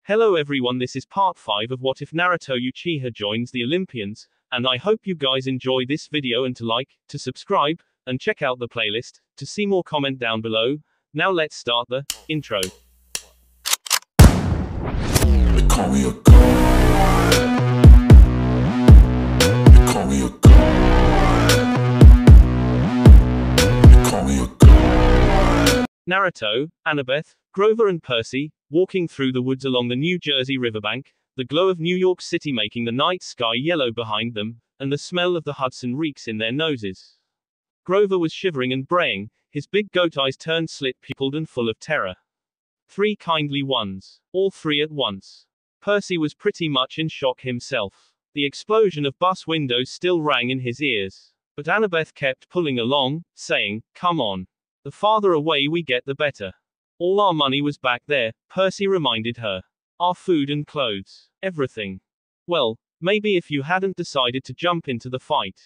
Hello everyone, this is part 5 of What If Naruto Uchiha joins the Olympians, and I hope you guys enjoy this video and to like, to subscribe, and check out the playlist, to see more comment down below. Now let's start the intro. They call me a god. They call me a god. They call me a god. Naruto, Annabeth, Grover and Percy, walking through the woods along the New Jersey riverbank, the glow of New York City making the night sky yellow behind them, and the smell of the Hudson reeks in their noses. Grover was shivering and braying, his big goat eyes turned slit-pupilled and full of terror. Three kindly ones. All three at once. Percy was pretty much in shock himself. The explosion of bus windows still rang in his ears. But Annabeth kept pulling along, saying, "Come on. The farther away we get the better. All our money was back there," Percy reminded her. "Our food and clothes. Everything. Well, maybe if you hadn't decided to jump into the fight.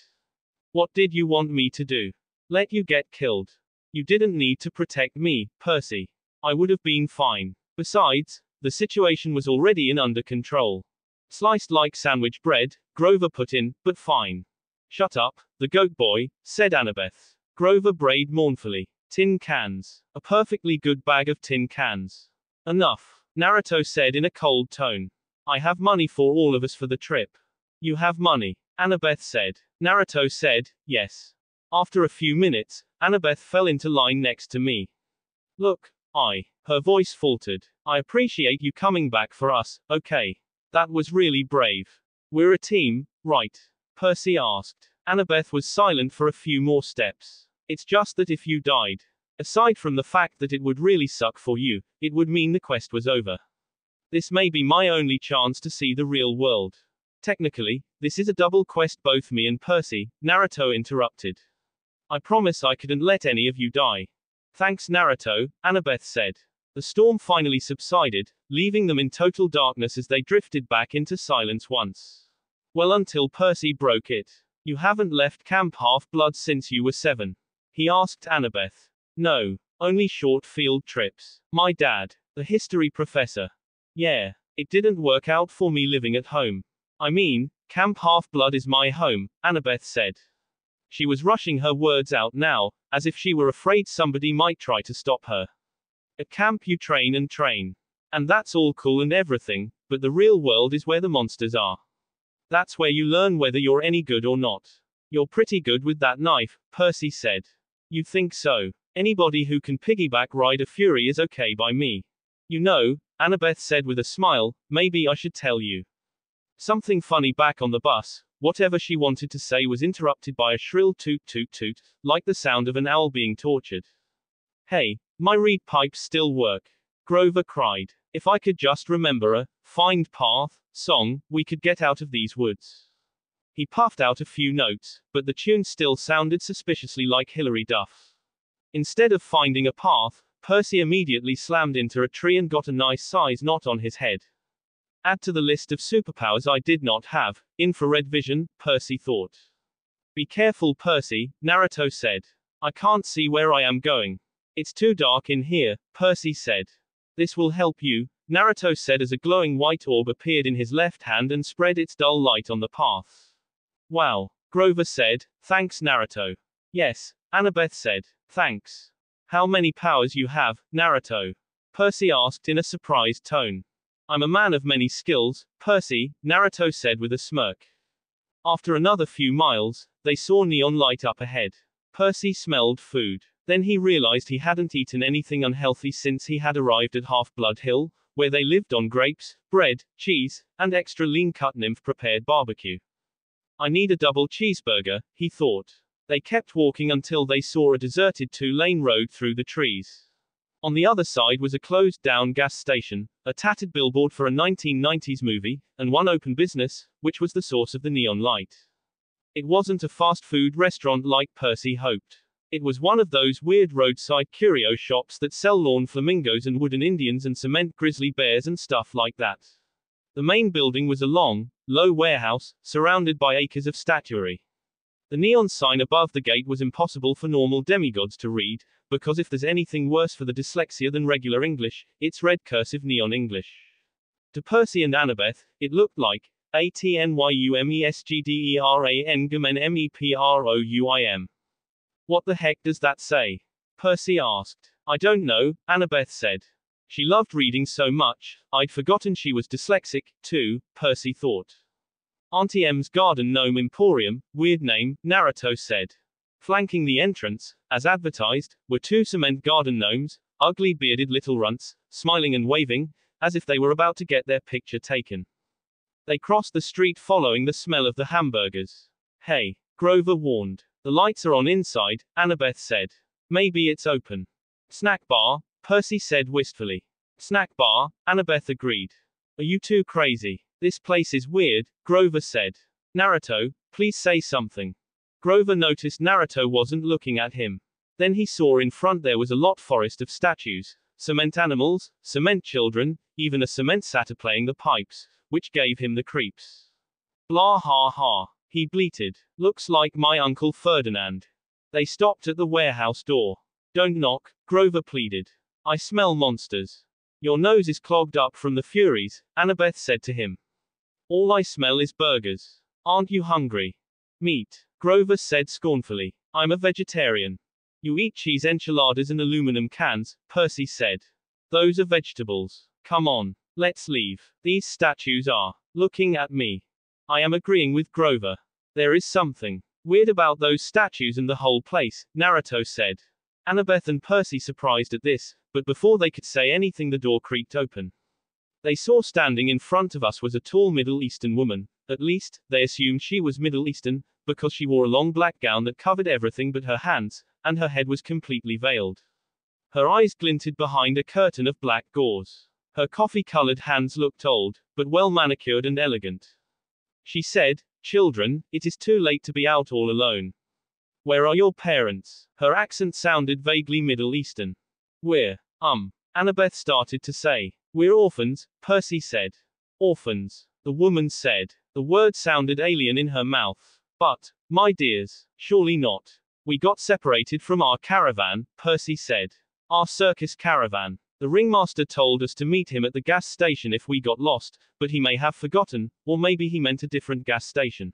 What did you want me to do? Let you get killed? You didn't need to protect me, Percy. I would have been fine. Besides, the situation was already under control." "Sliced like sandwich bread," Grover put in, "but fine." "Shut up, the goat boy," said Annabeth. Grover brayed mournfully. "Tin cans. A perfectly good bag of tin cans." "Enough," Naruto said in a cold tone. "I have money for all of us for the trip." "You have money?" Annabeth said. Naruto said, "Yes." After a few minutes, Annabeth fell into line next to me. "Look, her voice faltered. "I appreciate you coming back for us, okay? That was really brave. We're a team, right?" Percy asked. Annabeth was silent for a few more steps. "It's just that if you died, aside from the fact that it would really suck for you, it would mean the quest was over. This may be my only chance to see the real world. Technically, this is a double quest, both me and Percy," Naruto interrupted. "I promise I couldn't let any of you die." "Thanks, Naruto," Annabeth said. The storm finally subsided, leaving them in total darkness as they drifted back into silence once. Well, until Percy broke it. "You haven't left Camp Half-Blood since you were 7. He asked Annabeth. "No. Only short field trips. My dad, the history professor. Yeah. It didn't work out for me living at home. I mean, Camp Half-Blood is my home," Annabeth said. She was rushing her words out now, as if she were afraid somebody might try to stop her. "At camp you train and train. And that's all cool and everything, but the real world is where the monsters are. That's where you learn whether you're any good or not." "You're pretty good with that knife," Percy said. "You think so? Anybody who can piggyback ride a Fury is okay by me. You know," Annabeth said with a smile, "maybe I should tell you something funny." Back on the bus, whatever she wanted to say was interrupted by a shrill toot toot toot, like the sound of an owl being tortured. "Hey, my reed pipes still work," Grover cried. "If I could just remember a Find Path song, we could get out of these woods." He puffed out a few notes, but the tune still sounded suspiciously like Hilary Duff. Instead of finding a path, Percy immediately slammed into a tree and got a nice size knot on his head. Add to the list of superpowers I did not have, infrared vision, Percy thought. "Be careful, Percy," Naruto said. "I can't see where I am going. It's too dark in here," Percy said. "This will help you," Naruto said as a glowing white orb appeared in his left hand and spread its dull light on the path. "Wow," Grover said. "Thanks, Naruto." "Yes," Annabeth said. "Thanks." "How many powers you have, Naruto?" Percy asked in a surprised tone. "I'm a man of many skills, Percy," Naruto said with a smirk. After another few miles, they saw neon light up ahead. Percy smelled food. Then he realized he hadn't eaten anything unhealthy since he had arrived at Half-Blood Hill, where they lived on grapes, bread, cheese, and extra lean-cut nymph-prepared barbecue. "I need a double cheeseburger," he thought. They kept walking until they saw a deserted 2-lane road through the trees. On the other side was a closed-down gas station, a tattered billboard for a 1990s movie, and one open business, which was the source of the neon light. It wasn't a fast food restaurant like Percy hoped. It was one of those weird roadside curio shops that sell lawn flamingos and wooden Indians and cement grizzly bears and stuff like that. The main building was a long, low warehouse, surrounded by acres of statuary. The neon sign above the gate was impossible for normal demigods to read, because if there's anything worse for the dyslexia than regular English, it's red cursive neon English. To Percy and Annabeth, it looked like ATNYUMESGDERANGMENMEPROUIM. What the heck does that say? Percy asked. I don't know, Annabeth said. She loved reading so much, I'd forgotten she was dyslexic, too, Percy thought. Auntie M's Garden Gnome Emporium, weird name, Naruto said. Flanking the entrance, as advertised, were two cement garden gnomes, ugly bearded little runts, smiling and waving, as if they were about to get their picture taken. They crossed the street following the smell of the hamburgers. Hey, Grover warned. The lights are on inside, Annabeth said. Maybe it's open. Snack bar, Percy said wistfully. Snack bar, Annabeth agreed. Are you too crazy? This place is weird, Grover said. Naruto, please say something. Grover noticed Naruto wasn't looking at him. Then he saw in front there was a lot forest of statues, cement animals, cement children, even a cement satyr playing the pipes, which gave him the creeps. Blah ha ha, he bleated. Looks like my Uncle Ferdinand. They stopped at the warehouse door. Don't knock, Grover pleaded. I smell monsters. Your nose is clogged up from the furies, Annabeth said to him. All I smell is burgers. Aren't you hungry? Meat, Grover said scornfully. I'm a vegetarian. You eat cheese enchiladas and aluminum cans, Percy said. Those are vegetables. Come on, let's leave. These statues are looking at me. I am agreeing with Grover. There is something weird about those statues and the whole place, Naruto said. Annabeth and Percy surprised at this, but before they could say anything the door creaked open. They saw standing in front of us was a tall Middle Eastern woman. At least, they assumed she was Middle Eastern, because she wore a long black gown that covered everything but her hands, and her head was completely veiled. Her eyes glinted behind a curtain of black gauze. Her coffee-colored hands looked old, but well manicured and elegant. She said, Children, it is too late to be out all alone. Where are your parents? Her accent sounded vaguely Middle Eastern. We're, Annabeth started to say. We're orphans, Percy said. Orphans, the woman said. The word sounded alien in her mouth. But, my dears, surely not. We got separated from our caravan, Percy said. Our circus caravan. The ringmaster told us to meet him at the gas station if we got lost, but he may have forgotten, or maybe he meant a different gas station.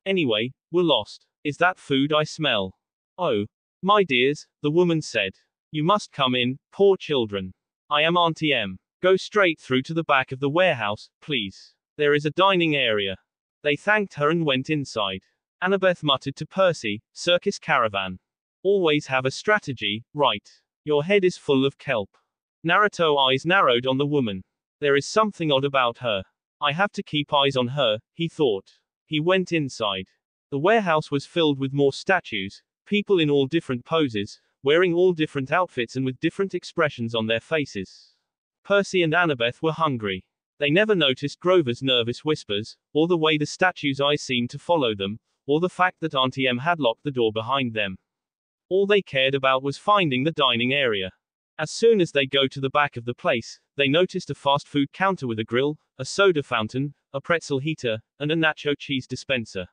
Anyway, we're lost. Is that food I smell? Oh, my dears, the woman said. You must come in, poor children. I am Auntie M. Go straight through to the back of the warehouse, please. There is a dining area. They thanked her and went inside. Annabeth muttered to Percy, Circus caravan. Always have a strategy, right? Your head is full of kelp. Naruto's eyes narrowed on the woman. There is something odd about her. I have to keep eyes on her, he thought. He went inside. The warehouse was filled with more statues, people in all different poses, wearing all different outfits and with different expressions on their faces. Percy and Annabeth were hungry. They never noticed Grover's nervous whispers, or the way the statues' eyes seemed to follow them, or the fact that Auntie M had locked the door behind them. All they cared about was finding the dining area. As soon as they go to the back of the place, they noticed a fast food counter with a grill, a soda fountain, a pretzel heater, and a nacho cheese dispenser.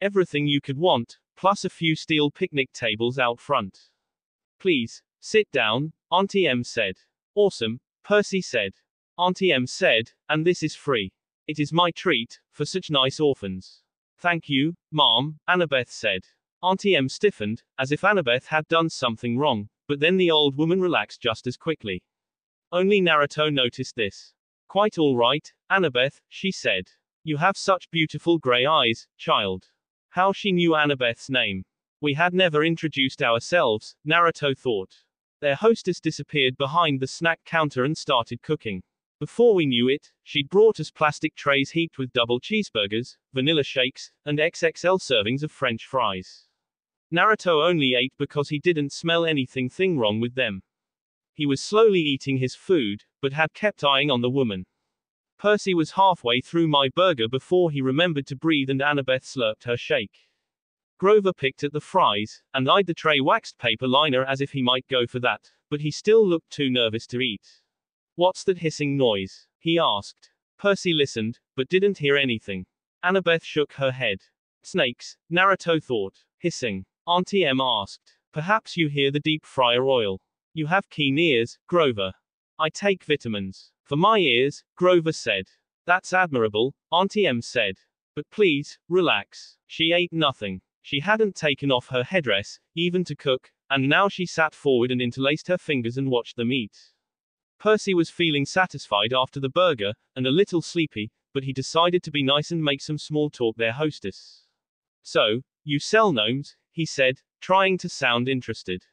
Everything you could want, plus a few steel picnic tables out front. Please, sit down, Auntie M said. Awesome, Percy said. Auntie M said, and this is free. It is my treat, for such nice orphans. Thank you, Mom, Annabeth said. Auntie M stiffened, as if Annabeth had done something wrong, but then the old woman relaxed just as quickly. Only Naruto noticed this. Quite all right, Annabeth, she said. You have such beautiful gray eyes, child. How she knew Annabeth's name. We had never introduced ourselves, Naruto thought. Their hostess disappeared behind the snack counter and started cooking. Before we knew it, she'd brought us plastic trays heaped with double cheeseburgers, vanilla shakes, and XXL servings of French fries. Naruto only ate because he didn't smell anything wrong with them. He was slowly eating his food, but had kept eyeing on the woman. Percy was halfway through my burger before he remembered to breathe and Annabeth slurped her shake. Grover picked at the fries, and eyed the tray waxed paper liner as if he might go for that, but he still looked too nervous to eat. What's that hissing noise? He asked. Percy listened, but didn't hear anything. Annabeth shook her head. Snakes, Naruto thought. Hissing. Auntie M asked. Perhaps you hear the deep fryer oil. You have keen ears, Grover. I take vitamins. For my ears, Grover said. That's admirable, Auntie M said. But please, relax. She ate nothing. She hadn't taken off her headdress, even to cook, and now she sat forward and interlaced her fingers and watched them eat. Percy was feeling satisfied after the burger, and a little sleepy, but he decided to be nice and make some small talk their hostess. So, you sell gnomes, he said, trying to sound interested.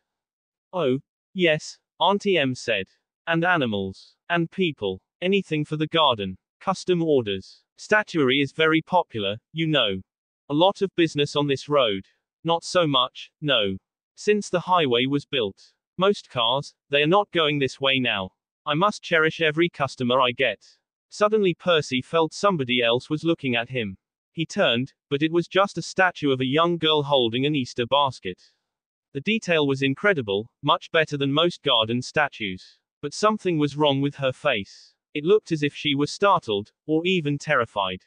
Oh, yes, Auntie M said. And animals. And people. Anything for the garden. Custom orders. Statuary is very popular, you know. A lot of business on this road. Not so much, no. Since the highway was built. Most cars, they are not going this way now. I must cherish every customer I get. Suddenly Percy felt somebody else was looking at him. He turned, but it was just a statue of a young girl holding an Easter basket. The detail was incredible, much better than most garden statues. But something was wrong with her face. It looked as if she was startled, or even terrified.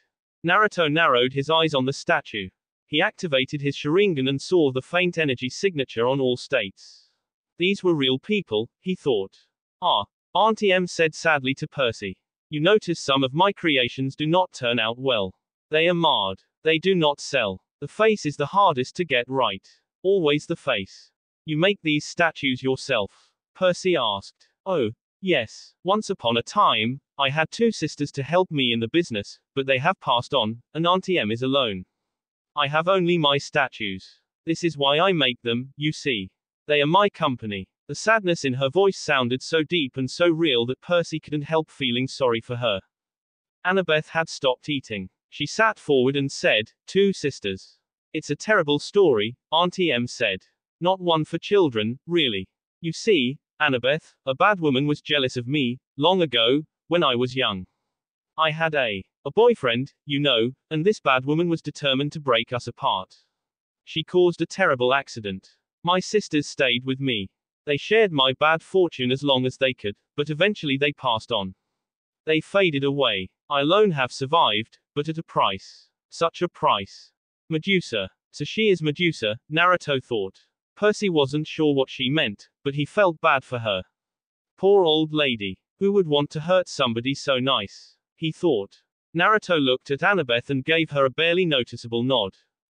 Naruto narrowed his eyes on the statue. He activated his Sharingan and saw the faint energy signature on all states. These were real people, he thought. Ah, Auntie M said sadly to Percy. You notice some of my creations do not turn out well. They are marred. They do not sell. The face is the hardest to get right. Always the face. You make these statues yourself? Percy asked. Oh, yes. Once upon a time, I had 2 sisters to help me in the business, but they have passed on, and Auntie M is alone. I have only my statues. This is why I make them, you see. They are my company. The sadness in her voice sounded so deep and so real that Percy couldn't help feeling sorry for her. Annabeth had stopped eating. She sat forward and said, 2 sisters. It's a terrible story, Auntie M said. Not one for children, really. You see, Annabeth, a bad woman was jealous of me, long ago, when I was young. I had a boyfriend, you know, and this bad woman was determined to break us apart. She caused a terrible accident. My sisters stayed with me. They shared my bad fortune as long as they could, but eventually they passed on. They faded away. I alone have survived, but at a price. Such a price. Medusa. So she is Medusa, Naruto thought. Percy wasn't sure what she meant, but he felt bad for her. Poor old lady. Who would want to hurt somebody so nice? He thought. Naruto looked at Annabeth and gave her a barely noticeable nod.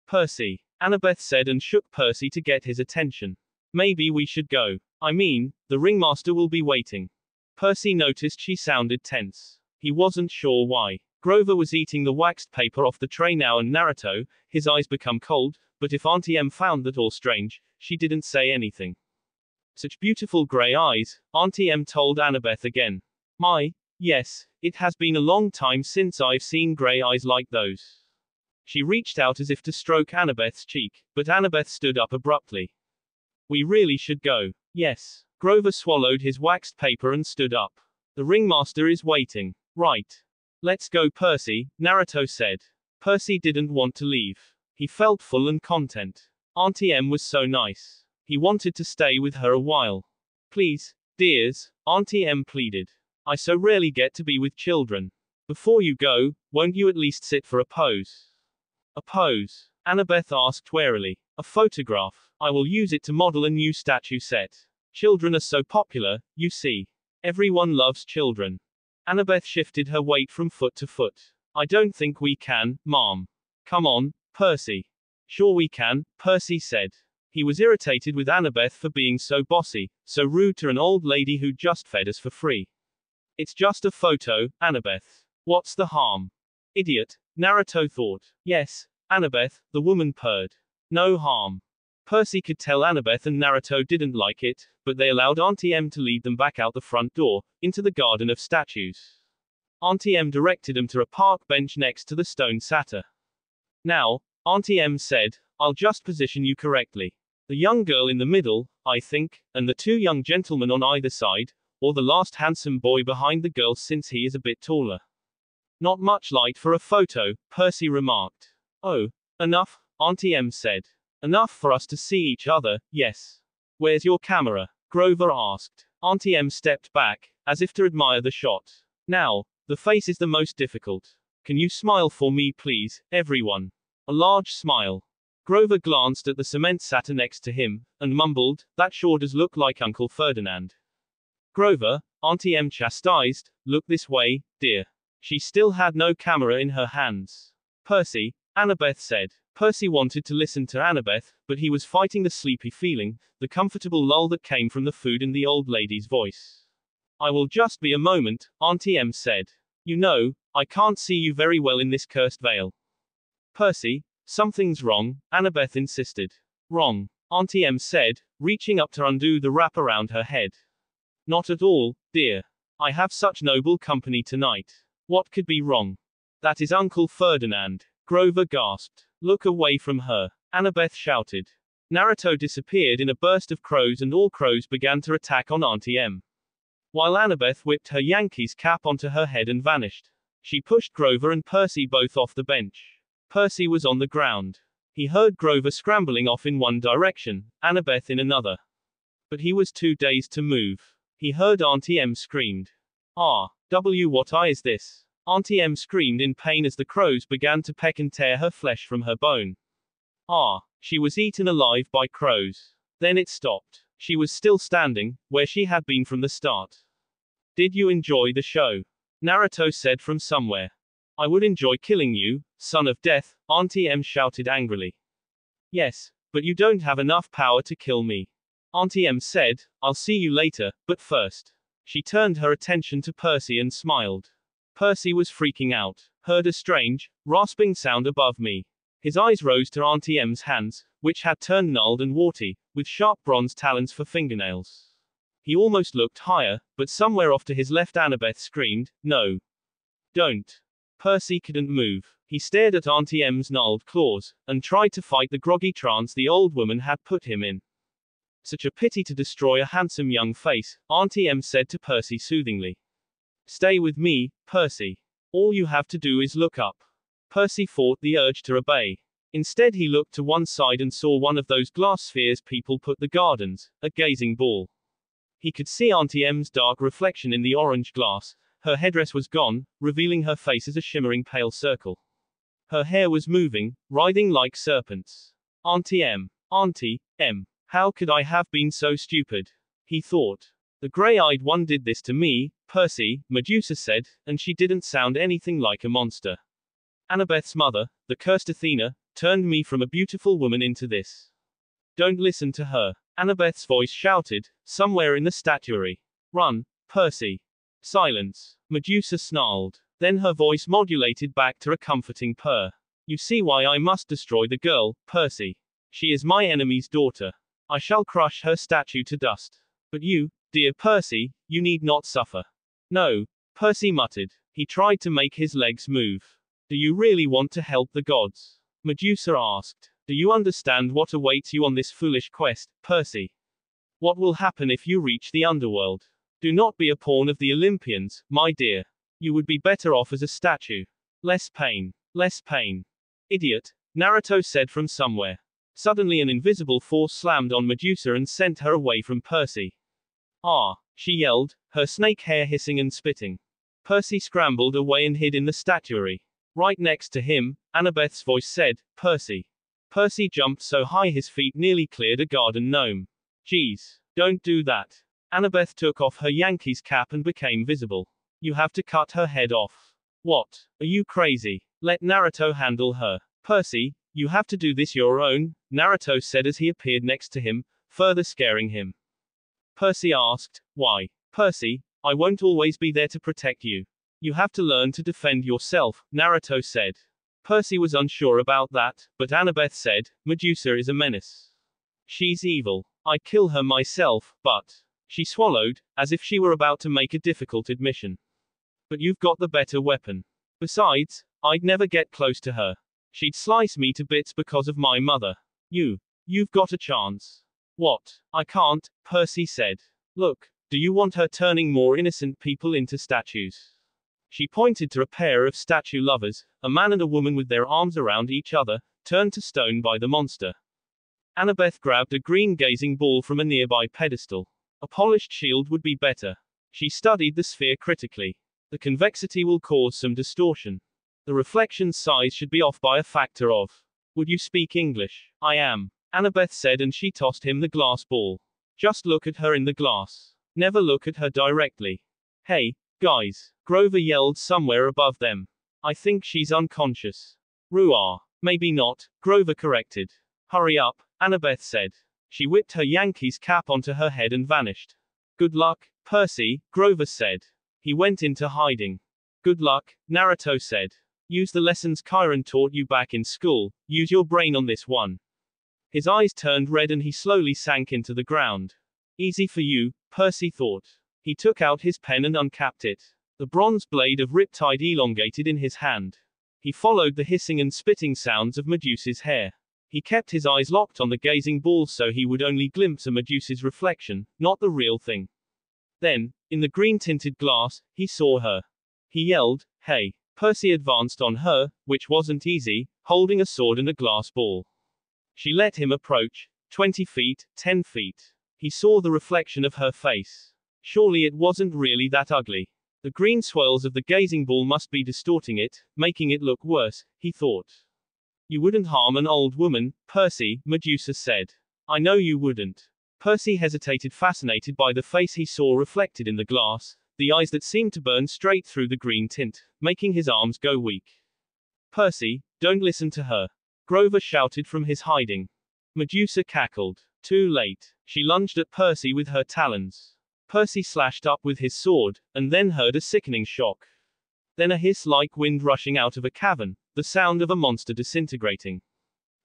Percy. Annabeth said and shook Percy to get his attention. Maybe we should go. I mean, the ringmaster will be waiting. Percy noticed she sounded tense. He wasn't sure why. Grover was eating the waxed paper off the tray now and Naruto, his eyes become cold, but if Auntie M found that all strange, she didn't say anything. Such beautiful grey eyes, Auntie M told Annabeth again. Yes, it has been a long time since I've seen grey eyes like those. She reached out as if to stroke Annabeth's cheek, but Annabeth stood up abruptly. We really should go. Yes. Grover swallowed his waxed paper and stood up. The ringmaster is waiting. Right. Let's go, Percy, Naruto said. Percy didn't want to leave. He felt full and content. Auntie M was so nice. He wanted to stay with her a while. Please, dears, Auntie M pleaded. I so rarely get to be with children. Before you go, won't you at least sit for a pose? A pose? Annabeth asked warily. A photograph. I will use it to model a new statue set. Children are so popular, you see. Everyone loves children. Annabeth shifted her weight from foot to foot. I don't think we can, Mom. Come on, Percy. Sure we can, Percy said. He was irritated with Annabeth for being so bossy, so rude to an old lady who just fed us for free. It's just a photo, Annabeth. What's the harm? Idiot, Naruto thought. Yes, Annabeth, the woman purred. No harm. Percy could tell Annabeth and Naruto didn't like it, but they allowed Auntie M to lead them back out the front door, into the garden of statues. Auntie M directed them to a park bench next to the stone satyr. Now, Auntie M said, I'll just position you correctly. The young girl in the middle, I think, and the 2 young gentlemen on either side, or the last handsome boy behind the girl since he is a bit taller. Not much light for a photo, Percy remarked. Oh, enough, Auntie M said. Enough for us to see each other, yes. Where's your camera? Grover asked. Auntie M stepped back, as if to admire the shot. Now, the face is the most difficult. Can you smile for me please, everyone? A large smile. Grover glanced at the cement satyr next to him, and mumbled, that sure does look like Uncle Ferdinand. Grover, Auntie M chastised, look this way, dear. She still had no camera in her hands. Percy, Annabeth said. Percy wanted to listen to Annabeth, but he was fighting the sleepy feeling, the comfortable lull that came from the food and the old lady's voice. I will just be a moment, Auntie M said. You know, I can't see you very well in this cursed veil. Percy, something's wrong, Annabeth insisted. Wrong, Auntie M said, reaching up to undo the wrap around her head. Not at all, dear. I have such noble company tonight. What could be wrong? That is Uncle Ferdinand, Grover gasped. Look away from her, Annabeth shouted. Naruto disappeared in a burst of crows and all crows began to attack on Auntie M. While Annabeth whipped her Yankees cap onto her head and vanished. She pushed Grover and Percy both off the bench. Percy was on the ground. He heard Grover scrambling off in one direction, Annabeth in another. But he was too dazed to move. He heard Auntie M screamed. What is this? Auntie M screamed in pain as the crows began to peck and tear her flesh from her bone. She was eaten alive by crows. Then it stopped. She was still standing, where she had been from the start. Did you enjoy the show? Naruto said from somewhere. I would enjoy killing you, son of death, Auntie M shouted angrily. Yes, but you don't have enough power to kill me. Auntie M said, I'll see you later, but first. She turned her attention to Percy and smiled. Percy was freaking out, heard a strange, rasping sound above me. His eyes rose to Auntie M's hands, which had turned gnarled and warty, with sharp bronze talons for fingernails. He almost looked higher, but somewhere off to his left Annabeth screamed, no. Don't. Percy couldn't move. He stared at Auntie M's gnarled claws, and tried to fight the groggy trance the old woman had put him in. Such a pity to destroy a handsome young face, Auntie M said to Percy soothingly. Stay with me, Percy. All you have to do is look up. Percy fought the urge to obey. Instead he looked to one side and saw one of those glass spheres people put the gardens, a gazing ball. He could see Auntie M's dark reflection in the orange glass. Her headdress was gone, revealing her face as a shimmering pale circle. Her hair was moving, writhing like serpents. Auntie M. How could I have been so stupid? He thought. The grey-eyed one did this to me, Percy, Medusa said, and she didn't sound anything like a monster. Annabeth's mother, the cursed Athena, turned me from a beautiful woman into this. Don't listen to her. Annabeth's voice shouted, somewhere in the statuary. Run, Percy. Silence. Medusa snarled. Then her voice modulated back to a comforting purr. You see why I must destroy the girl, Percy. She is my enemy's daughter. I shall crush her statue to dust. But you, dear Percy, you need not suffer. No, Percy muttered. He tried to make his legs move. Do you really want to help the gods? Medusa asked. Do you understand what awaits you on this foolish quest, Percy? What will happen if you reach the underworld? Do not be a pawn of the Olympians, my dear. You would be better off as a statue. Less pain. Less pain. Idiot, Naruto said from somewhere. Suddenly an invisible force slammed on Medusa and sent her away from Percy. She yelled, her snake hair hissing and spitting. Percy scrambled away and hid in the statuary. Right next to him, Annabeth's voice said, Percy. Percy jumped so high his feet nearly cleared a garden gnome. Geez, don't do that. Annabeth took off her Yankees cap and became visible. You have to cut her head off. What? Are you crazy? Let Naruto handle her. Percy, you have to do this your own, Naruto said as he appeared next to him, further scaring him. Percy asked, why? Percy, I won't always be there to protect you. You have to learn to defend yourself, Naruto said. Percy was unsure about that, but Annabeth said, Medusa is a menace. She's evil. I'd kill her myself, but... She swallowed, as if she were about to make a difficult admission. But you've got the better weapon. Besides, I'd never get close to her. She'd slice me to bits because of my mother. You've got a chance. What? I can't, Percy said. Look, do you want her turning more innocent people into statues? She pointed to a pair of statue lovers, a man and a woman with their arms around each other, turned to stone by the monster. Annabeth grabbed a green gazing ball from a nearby pedestal. A polished shield would be better. She studied the sphere critically. The convexity will cause some distortion. The reflection size should be off by a factor of. Would you speak English? I am. Annabeth said and she tossed him the glass ball. Just look at her in the glass. Never look at her directly. Hey, guys, Grover yelled somewhere above them. I think she's unconscious. Ruah. Maybe not, Grover corrected. Hurry up, Annabeth said. She whipped her Yankees cap onto her head and vanished. Good luck, Percy, Grover said. He went into hiding. Good luck, Naruto said. Use the lessons Chiron taught you back in school, use your brain on this one. His eyes turned red and he slowly sank into the ground. Easy for you, Percy thought. He took out his pen and uncapped it. The bronze blade of Riptide elongated in his hand. He followed the hissing and spitting sounds of Medusa's hair. He kept his eyes locked on the gazing ball so he would only glimpse a Medusa's reflection, not the real thing. Then, in the green-tinted glass, he saw her. He yelled, "Hey!" Percy advanced on her, which wasn't easy, holding a sword and a glass ball. She let him approach. 20 feet, 10 feet. He saw the reflection of her face. Surely it wasn't really that ugly. The green swirls of the gazing ball must be distorting it, making it look worse, he thought. You wouldn't harm an old woman, Percy, Medusa said. I know you wouldn't. Percy hesitated, fascinated by the face he saw reflected in the glass, the eyes that seemed to burn straight through the green tint, making his arms go weak. Percy, don't listen to her. Grover shouted from his hiding. Medusa cackled. Too late. She lunged at Percy with her talons. Percy slashed up with his sword, and then heard a sickening shock. Then a hiss like wind rushing out of a cavern, the sound of a monster disintegrating.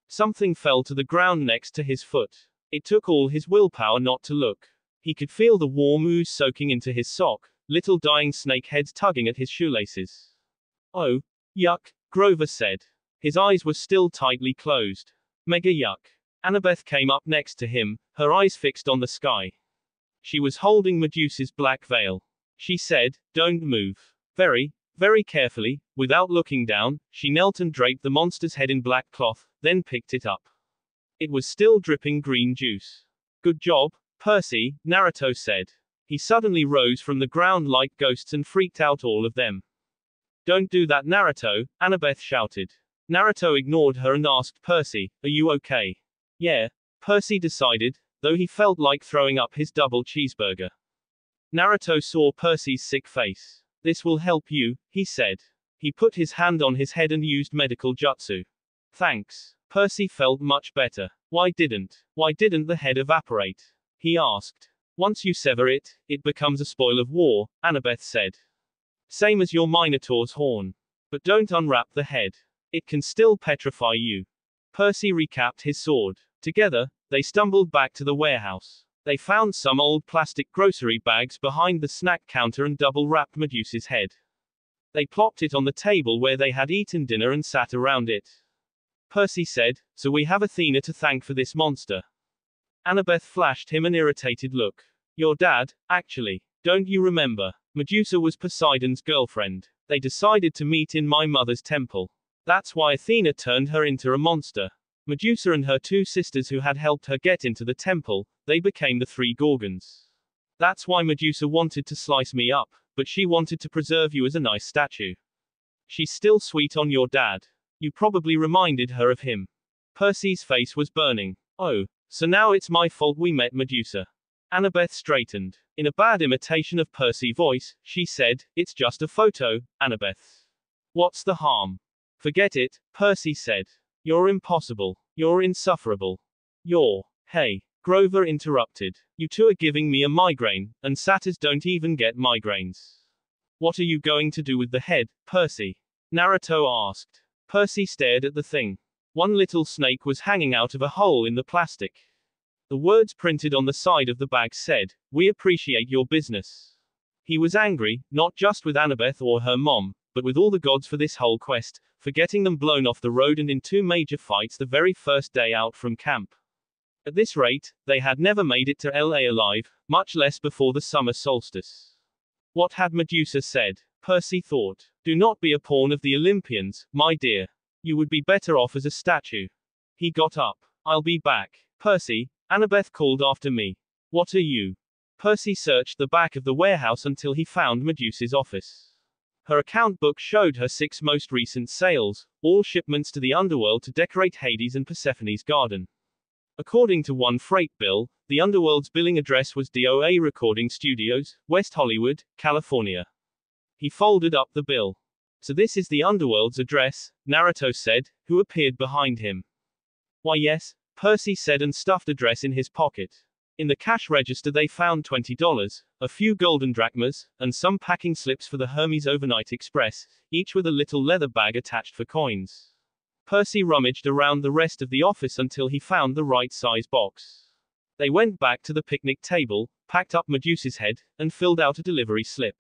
Something fell to the ground next to his foot. It took all his willpower not to look. He could feel the warm ooze soaking into his sock, little dying snake heads tugging at his shoelaces. Oh, yuck, Grover said. His eyes were still tightly closed. Mega yuck. Annabeth came up next to him, her eyes fixed on the sky. She was holding Medusa's black veil. She said, "Don't move." Very carefully, without looking down, she knelt and draped the monster's head in black cloth, then picked it up. It was still dripping green juice. Good job, Percy, Naruto said. He suddenly rose from the ground like ghosts and freaked out all of them. Don't do that, Naruto, Annabeth shouted. Naruto ignored her and asked Percy, "Are you okay?" Yeah, Percy decided, though he felt like throwing up his double cheeseburger. Naruto saw Percy's sick face. This will help you, he said. He put his hand on his head and used medical jutsu. Thanks. Percy felt much better. Why didn't the head evaporate? He asked. Once you sever it, it becomes a spoil of war, Annabeth said. Same as your Minotaur's horn. But don't unwrap the head. It can still petrify you. Percy recapped his sword. Together, they stumbled back to the warehouse. They found some old plastic grocery bags behind the snack counter and double-wrapped Medusa's head. They plopped it on the table where they had eaten dinner and sat around it. Percy said, "So we have Athena to thank for this monster." Annabeth flashed him an irritated look. Your dad, actually. Don't you remember? Medusa was Poseidon's girlfriend. They decided to meet in my mother's temple. That's why Athena turned her into a monster. Medusa and her two sisters who had helped her get into the temple, they became the three Gorgons. That's why Medusa wanted to slice me up, but she wanted to preserve you as a nice statue. She's still sweet on your dad. You probably reminded her of him. Percy's face was burning. Oh, so now it's my fault we met Medusa. Annabeth straightened. In a bad imitation of Percy's voice, she said, "It's just a photo, Annabeth. What's the harm?" Forget it, Percy said. You're impossible. You're insufferable. Hey. Grover interrupted. You two are giving me a migraine, and satyrs don't even get migraines. What are you going to do with the head, Percy? Naruto asked. Percy stared at the thing. One little snake was hanging out of a hole in the plastic. The words printed on the side of the bag said, "We appreciate your business." He was angry, not just with Annabeth or her mom, but with all the gods for this whole quest, for getting them blown off the road and in two major fights the very first day out from camp. At this rate, they had never made it to LA alive, much less before the summer solstice. What had Medusa said? Percy thought. Do not be a pawn of the Olympians, my dear. You would be better off as a statue. He got up. I'll be back. Percy, Annabeth called after me. What are you? Percy searched the back of the warehouse until he found Medusa's office. Her account book showed her 6 most recent sales, all shipments to the underworld to decorate Hades and Persephone's garden. According to one freight bill, The Underworld's billing address was DOA Recording Studios, West Hollywood, California. He folded up the bill. So this is the Underworld's address, Naruto said, who appeared behind him. Why yes, Percy said and stuffed address in his pocket. In the cash register they found $20, a few golden drachmas, and some packing slips for the Hermes Overnight Express, each with a little leather bag attached for coins. Percy rummaged around the rest of the office until he found the right size box. They went back to the picnic table, packed up Medusa's head, and filled out a delivery slip.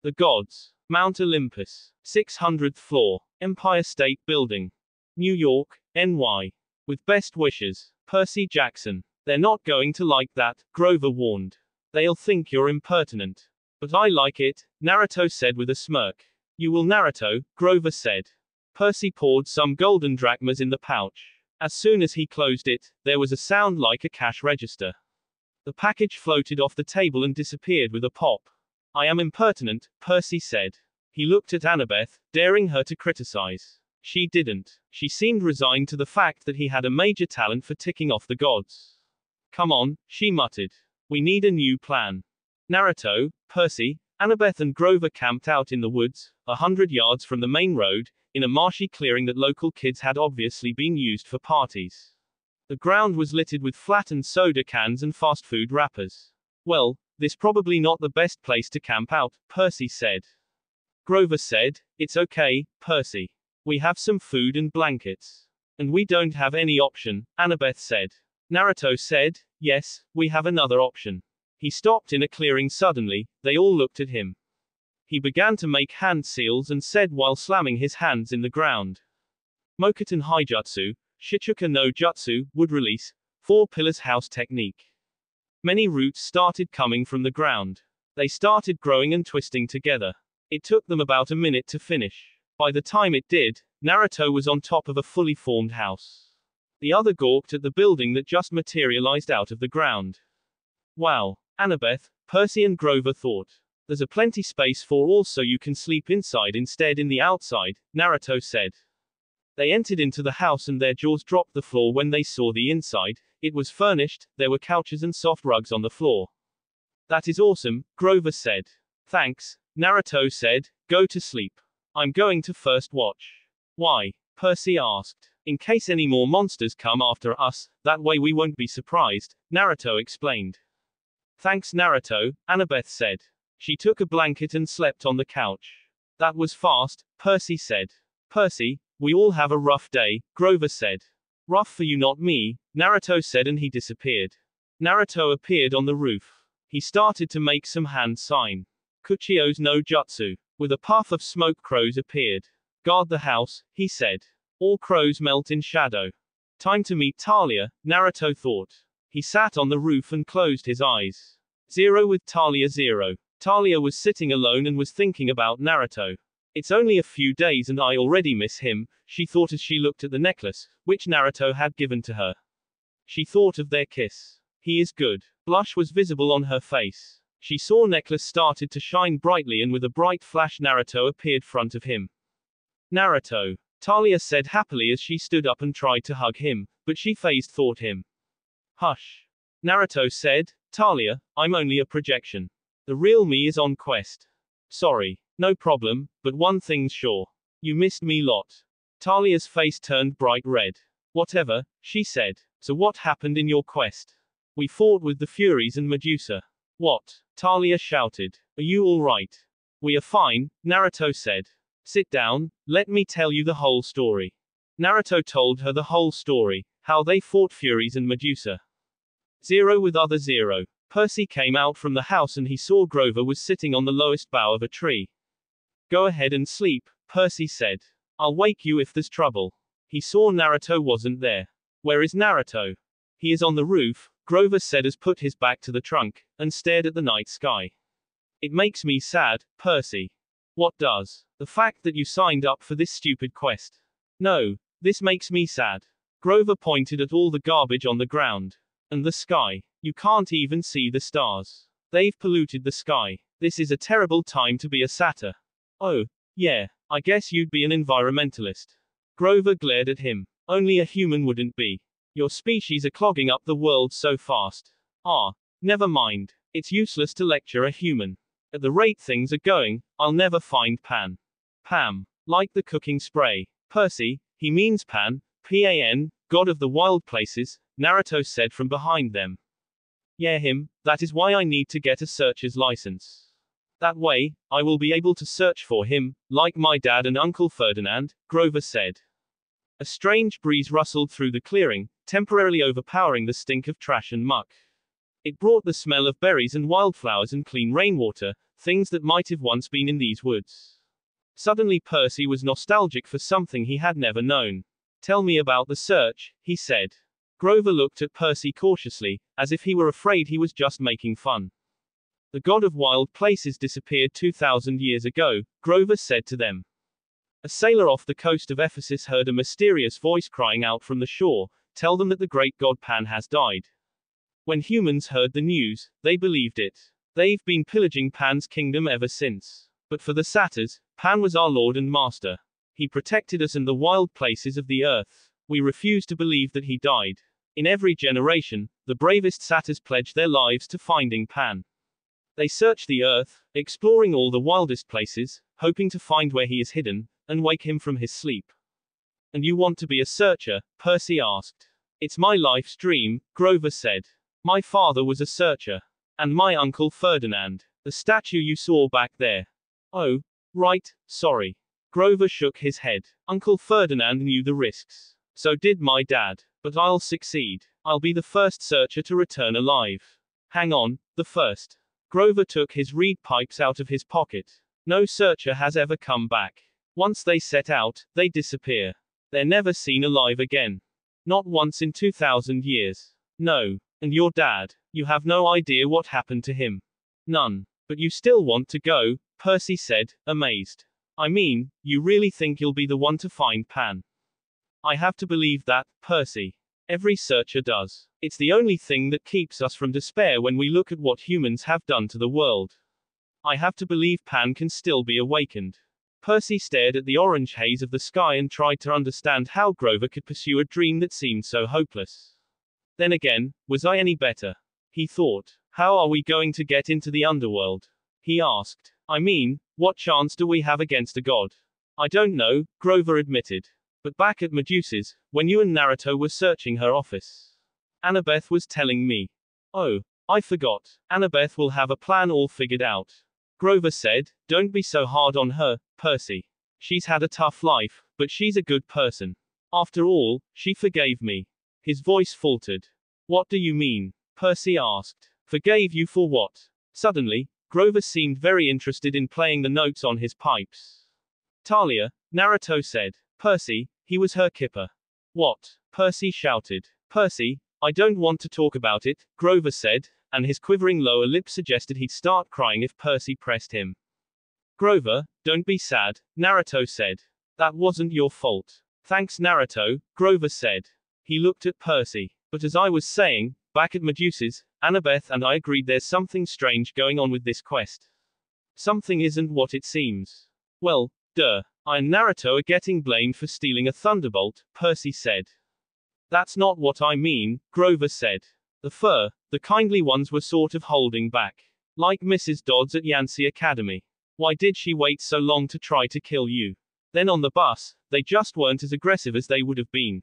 The Gods. Mount Olympus. 600th floor. Empire State Building. New York, NY. With best wishes, Percy Jackson. They're not going to like that, Grover warned. They'll think you're impertinent. But I like it, Naruto said with a smirk. You will, Naruto, Grover said. Percy poured some golden drachmas in the pouch. As soon as he closed it, there was a sound like a cash register. The package floated off the table and disappeared with a pop. I am impertinent, Percy said. He looked at Annabeth, daring her to criticize. She didn't. She seemed resigned to the fact that he had a major talent for ticking off the gods. Come on, she muttered. We need a new plan. Naruto, Percy, Annabeth and Grover camped out in the woods, 100 yards from the main road, in a marshy clearing that local kids had obviously been used for parties. The ground was littered with flattened soda cans and fast food wrappers. Well, this probably not the best place to camp out, Percy said. Grover said, it's okay, Percy. We have some food and blankets. And we don't have any option, Annabeth said. Naruto said, yes, we have another option. He stopped in a clearing suddenly, they all looked at him. He began to make hand seals and said while slamming his hands in the ground. Mokuton Haijutsu, Shichuka no Jutsu, would release, 4 pillars house technique. Many roots started coming from the ground. They started growing and twisting together. It took them about a minute to finish. By the time it did, Naruto was on top of a fully formed house. The other gawked at the building that just materialized out of the ground. Wow, Annabeth, Percy and Grover thought. There's a plenty space for all so you can sleep inside instead in the outside, Naruto said. They entered into the house and their jaws dropped the floor when they saw the inside. It was furnished, there were couches and soft rugs on the floor. That is awesome, Grover said. Thanks, Naruto said, go to sleep. I'm going to first watch. Why? Percy asked. In case any more monsters come after us, that way we won't be surprised, Naruto explained. Thanks Naruto, Annabeth said. She took a blanket and slept on the couch. That was fast, Percy said. Percy, we all have a rough day, Grover said. Rough for you not me, Naruto said and he disappeared. Naruto appeared on the roof. He started to make some hand sign. Kuchio's no jutsu. With a puff of smoke crows appeared. Guard the house, he said. All crows melt in shadow. Time to meet Talia, Naruto thought. He sat on the roof and closed his eyes. 0 with Talia 0. Talia was sitting alone and was thinking about Naruto. It's only a few days and I already miss him, she thought as she looked at the necklace, which Naruto had given to her. She thought of their kiss. He is good. Blush was visible on her face. She saw necklace started to shine brightly and with a bright flash Naruto appeared front of him. Naruto, Talia said happily as she stood up and tried to hug him, but she phased thought him. Hush. Naruto said, Talia, I'm only a projection. The real me is on quest. Sorry. No problem, but one thing's sure. You missed me lot. Talia's face turned bright red. Whatever, she said. So what happened in your quest? We fought with the Furies and Medusa. What? Talia shouted. Are you alright? We are fine, Naruto said. Sit down, let me tell you the whole story. Naruto told her the whole story, how they fought Furies and Medusa. 0 with other 0. Percy came out from the house and he saw Grover was sitting on the lowest bough of a tree. Go ahead and sleep, Percy said. I'll wake you if there's trouble. He saw Naruto wasn't there. Where is Naruto? He is on the roof, Grover said as put his back to the trunk, and stared at the night sky. It makes me sad, Percy. What does? The fact that you signed up for this stupid quest. No, this makes me sad. Grover pointed at all the garbage on the ground. And the sky. You can't even see the stars. They've polluted the sky. This is a terrible time to be a satyr. Oh, yeah, I guess you'd be an environmentalist. Grover glared at him. Only a human wouldn't be. Your species are clogging up the world so fast. Ah, never mind. It's useless to lecture a human. At the rate things are going, I'll never find Pan. Pam. Like the cooking spray. Percy, he means Pan, Pan, god of the wild places, Naruto said from behind them. Yeah, him, that is why I need to get a searcher's license. That way, I will be able to search for him, like my dad and Uncle Ferdinand, Grover said. A strange breeze rustled through the clearing, temporarily overpowering the stink of trash and muck. It brought the smell of berries and wildflowers and clean rainwater, things that might have once been in these woods. Suddenly Percy was nostalgic for something he had never known. Tell me about the search, he said. Grover looked at Percy cautiously, as if he were afraid he was just making fun. The god of wild places disappeared 2,000 years ago, Grover said to them. A sailor off the coast of Ephesus heard a mysterious voice crying out from the shore, tell them that the great god Pan has died. When humans heard the news, they believed it. They've been pillaging Pan's kingdom ever since. But for the satyrs, Pan was our lord and master. He protected us in the wild places of the earth. We refuse to believe that he died. In every generation, the bravest satyrs pledged their lives to finding Pan. They search the earth, exploring all the wildest places, hoping to find where he is hidden, and wake him from his sleep. And you want to be a searcher? Percy asked. It's my life's dream, Grover said. My father was a searcher. And my Uncle Ferdinand. The statue you saw back there. Oh, right, sorry. Grover shook his head. Uncle Ferdinand knew the risks. So did my dad. But I'll succeed. I'll be the first searcher to return alive. Hang on, the first. Grover took his reed pipes out of his pocket. No searcher has ever come back. Once they set out, they disappear. They're never seen alive again. Not once in 2,000 years. No. And your dad, you have no idea what happened to him. None. But you still want to go, Percy said, amazed. I mean, you really think you'll be the one to find Pan? I have to believe that, Percy. Every searcher does. It's the only thing that keeps us from despair when we look at what humans have done to the world. I have to believe Pan can still be awakened. Percy stared at the orange haze of the sky and tried to understand how Grover could pursue a dream that seemed so hopeless. Then again, was I any better? He thought. How are we going to get into the underworld? He asked. I mean, what chance do we have against a god? I don't know, Grover admitted. But back at Medusa's, when you and Naruto were searching her office, Annabeth was telling me. Oh, I forgot. Annabeth will have a plan all figured out. Grover said, don't be so hard on her, Percy. She's had a tough life, but she's a good person. After all, she forgave me. His voice faltered. What do you mean? Percy asked. Forgave you for what? Suddenly, Grover seemed very interested in playing the notes on his pipes. Talia, Naruto said. Percy, he was her kipper. What? Percy shouted. Percy, I don't want to talk about it, Grover said, and his quivering lower lip suggested he'd start crying if Percy pressed him. Grover, don't be sad, Naruto said. That wasn't your fault. Thanks Naruto, Grover said. He looked at Percy. But as I was saying, back at Medusa's, Annabeth and I agreed there's something strange going on with this quest. Something isn't what it seems. Well, duh. I and Naruto are getting blamed for stealing a thunderbolt, Percy said. That's not what I mean, Grover said. The kindly ones were sort of holding back. Like Mrs. Dodds at Yancey Academy. Why did she wait so long to try to kill you? Then on the bus, they just weren't as aggressive as they would have been.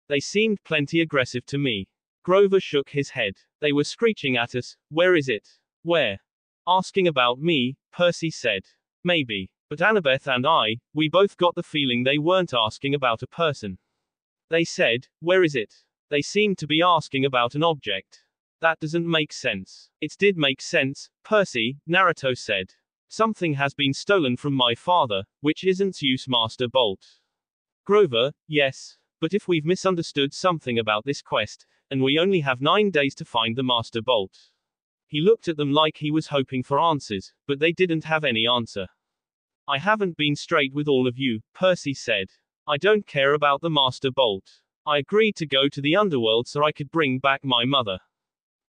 They seemed plenty aggressive to me. Grover shook his head. They were screeching at us, where is it? Where? Asking about me, Percy said. Maybe. But Annabeth and I, we both got the feeling they weren't asking about a person. They said, where is it? They seemed to be asking about an object. That doesn't make sense. It did make sense, Percy, Naruto said. Something has been stolen from my father, which isn't Zeus Master Bolt. Grover, yes. But if we've misunderstood something about this quest, and we only have 9 days to find the Master Bolt. He looked at them like he was hoping for answers, but they didn't have any answer. I haven't been straight with all of you, Percy said. I don't care about the Master Bolt. I agreed to go to the underworld so I could bring back my mother.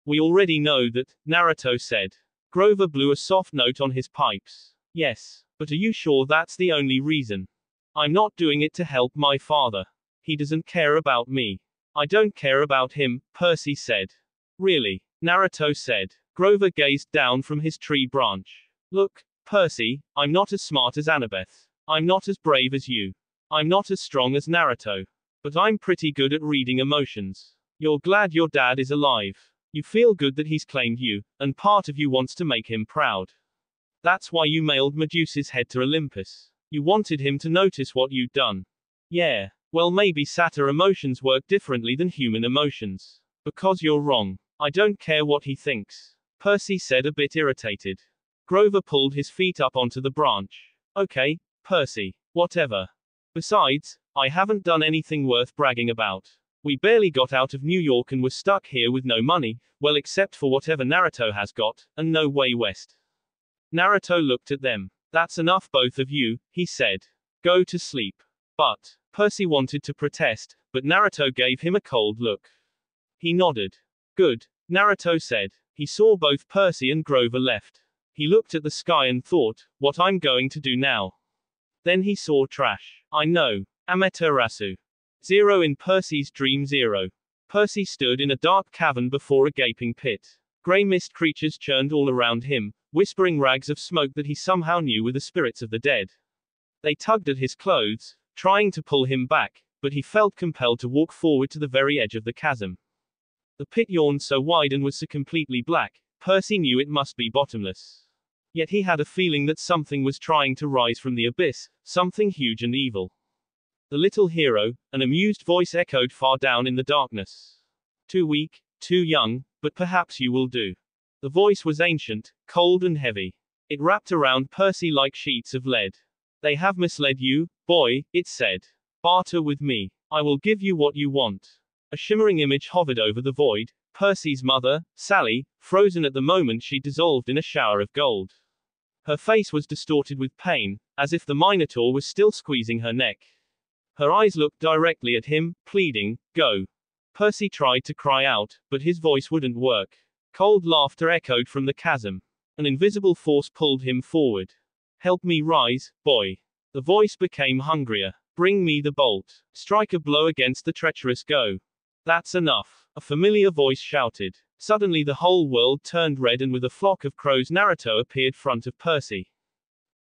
We already know that, Naruto said. Grover blew a soft note on his pipes. Yes. But are you sure that's the only reason? I'm not doing it to help my father. He doesn't care about me. I don't care about him, Percy said. Really? Naruto said. Grover gazed down from his tree branch. Look, Percy, I'm not as smart as Annabeth. I'm not as brave as you. I'm not as strong as Naruto. But I'm pretty good at reading emotions. You're glad your dad is alive. You feel good that he's claimed you, and part of you wants to make him proud. That's why you mailed Medusa's head to Olympus. You wanted him to notice what you'd done. Yeah. Well, maybe satyr emotions work differently than human emotions. Because you're wrong. I don't care what he thinks. Percy said, a bit irritated. Grover pulled his feet up onto the branch. Okay, Percy. Whatever. Besides, I haven't done anything worth bragging about. We barely got out of New York and were stuck here with no money, well except for whatever Naruto has got, and no way west. Naruto looked at them. That's enough, both of you, he said. Go to sleep. But, Percy wanted to protest, but Naruto gave him a cold look. He nodded. Good, Naruto said. He saw both Percy and Grover left. He looked at the sky and thought, what I'm going to do now. Then he saw trash. I know. Amaterasu. 0 in Percy's dream 0. Percy stood in a dark cavern before a gaping pit. Grey mist creatures churned all around him, whispering rags of smoke that he somehow knew were the spirits of the dead. They tugged at his clothes, trying to pull him back, but he felt compelled to walk forward to the very edge of the chasm. The pit yawned so wide and was so completely black, Percy knew it must be bottomless. Yet he had a feeling that something was trying to rise from the abyss, something huge and evil. The little hero, an amused voice echoed far down in the darkness. Too weak, too young, but perhaps you will do. The voice was ancient, cold and heavy. It wrapped around Percy like sheets of lead. They have misled you, boy, it said. Barter with me. I will give you what you want. A shimmering image hovered over the void. Percy's mother, Sally, frozen at the moment she dissolved in a shower of gold. Her face was distorted with pain, as if the Minotaur was still squeezing her neck. Her eyes looked directly at him, pleading, go. Percy tried to cry out, but his voice wouldn't work. Cold laughter echoed from the chasm. An invisible force pulled him forward. Help me rise, boy. The voice became hungrier. Bring me the bolt. Strike a blow against the treacherous go. That's enough. A familiar voice shouted. Suddenly the whole world turned red and with a flock of crows Naruto appeared front of Percy.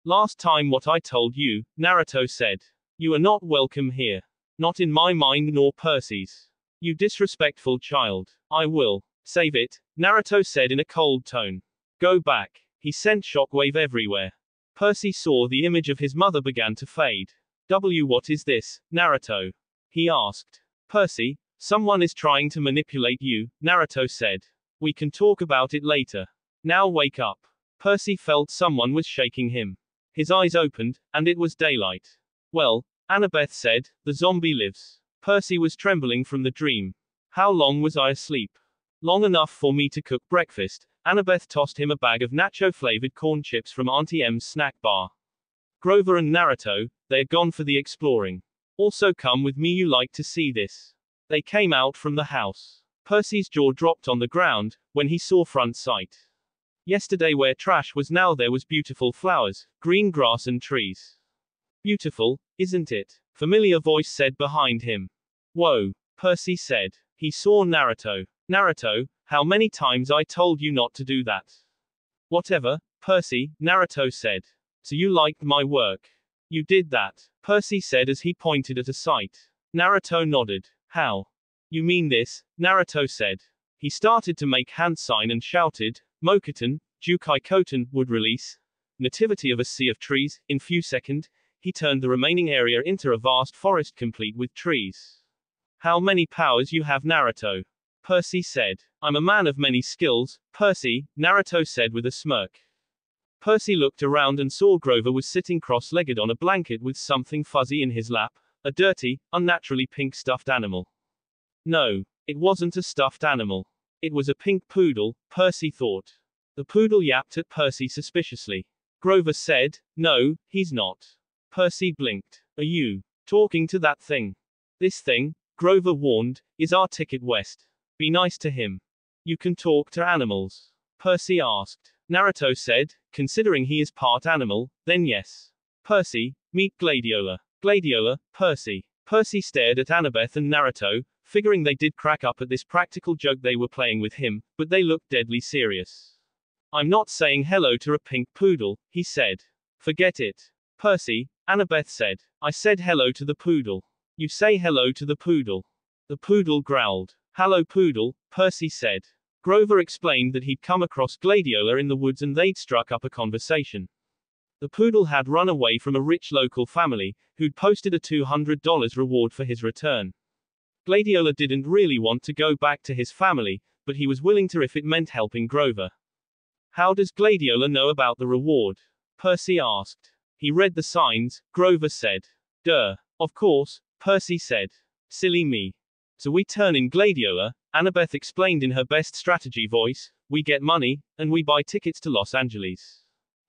Last time what I told you, Naruto said. You are not welcome here. Not in my mind nor Percy's. You disrespectful child. I will save it, Naruto said in a cold tone. Go back. He sent shockwave everywhere. Percy saw the image of his mother began to fade. What is this, Naruto? He asked. Percy, someone is trying to manipulate you, Naruto said. We can talk about it later. Now wake up. Percy felt someone was shaking him. His eyes opened, and it was daylight. Well, Annabeth said, the zombie lives. Percy was trembling from the dream. How long was I asleep? Long enough for me to cook breakfast. Annabeth tossed him a bag of nacho-flavored corn chips from Auntie M's snack bar. Grover and Naruto, they're gone for the exploring. Also come with me, you like to see this. They came out from the house. Percy's jaw dropped on the ground, when he saw front sight. Yesterday where trash was now there was beautiful flowers, green grass and trees. Beautiful, isn't it? Familiar voice said behind him. Whoa, Percy said. He saw Naruto. Naruto, how many times I told you not to do that? Whatever, Percy, Naruto said. So you liked my work. You did that, Percy said as he pointed at a sight. Naruto nodded. How? You mean this, Naruto said. He started to make hand sign and shouted, Mokuton, Jukai Koten, would release. Nativity of a sea of trees, in few seconds, he turned the remaining area into a vast forest complete with trees. How many powers you have, Naruto? Percy said. I'm a man of many skills, Percy, Naruto said with a smirk. Percy looked around and saw Grover was sitting cross-legged on a blanket with something fuzzy in his lap, a dirty, unnaturally pink stuffed animal. No, it wasn't a stuffed animal. It was a pink poodle, Percy thought. The poodle yapped at Percy suspiciously. Grover said, no, he's not. Percy blinked. Are you talking to that thing? This thing, Grover warned, is our ticket west. Be nice to him. You can talk to animals? Percy asked. Naruto said, considering he is part animal, then yes. Percy, meet Gladiola. Gladiola, Percy. Percy stared at Annabeth and Naruto, figuring they did crack up at this practical joke they were playing with him, but they looked deadly serious. I'm not saying hello to a pink poodle, he said. Forget it. Percy, Annabeth said. I said hello to the poodle. You say hello to the poodle. The poodle growled. Hello poodle, Percy said. Grover explained that he'd come across Gladiola in the woods and they'd struck up a conversation. The poodle had run away from a rich local family, who'd posted a $200 reward for his return. Gladiola didn't really want to go back to his family, but he was willing to if it meant helping Grover. How does Gladiola know about the reward? Percy asked. He read the signs, Grover said. Duh. Of course, Percy said. Silly me. So we turn in Gladiola, Annabeth explained in her best strategy voice, we get money, and we buy tickets to Los Angeles.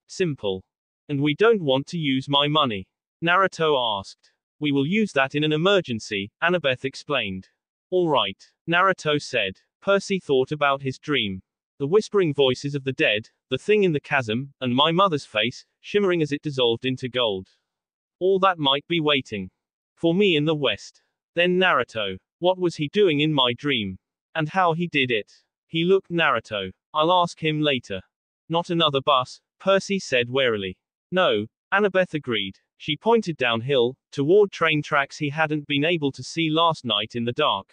Simple. And we don't want to use my money. Naruto asked. We will use that in an emergency, Annabeth explained. All right, Naruto said. Percy thought about his dream. The whispering voices of the dead, the thing in the chasm, and my mother's face, shimmering as it dissolved into gold. All that might be waiting for me in the West. Then Naruto. What was he doing in my dream? And how he did it? He looked Naruto. I'll ask him later. Not another bus, Percy said warily. No, Annabeth agreed. She pointed downhill, toward train tracks he hadn't been able to see last night in the dark.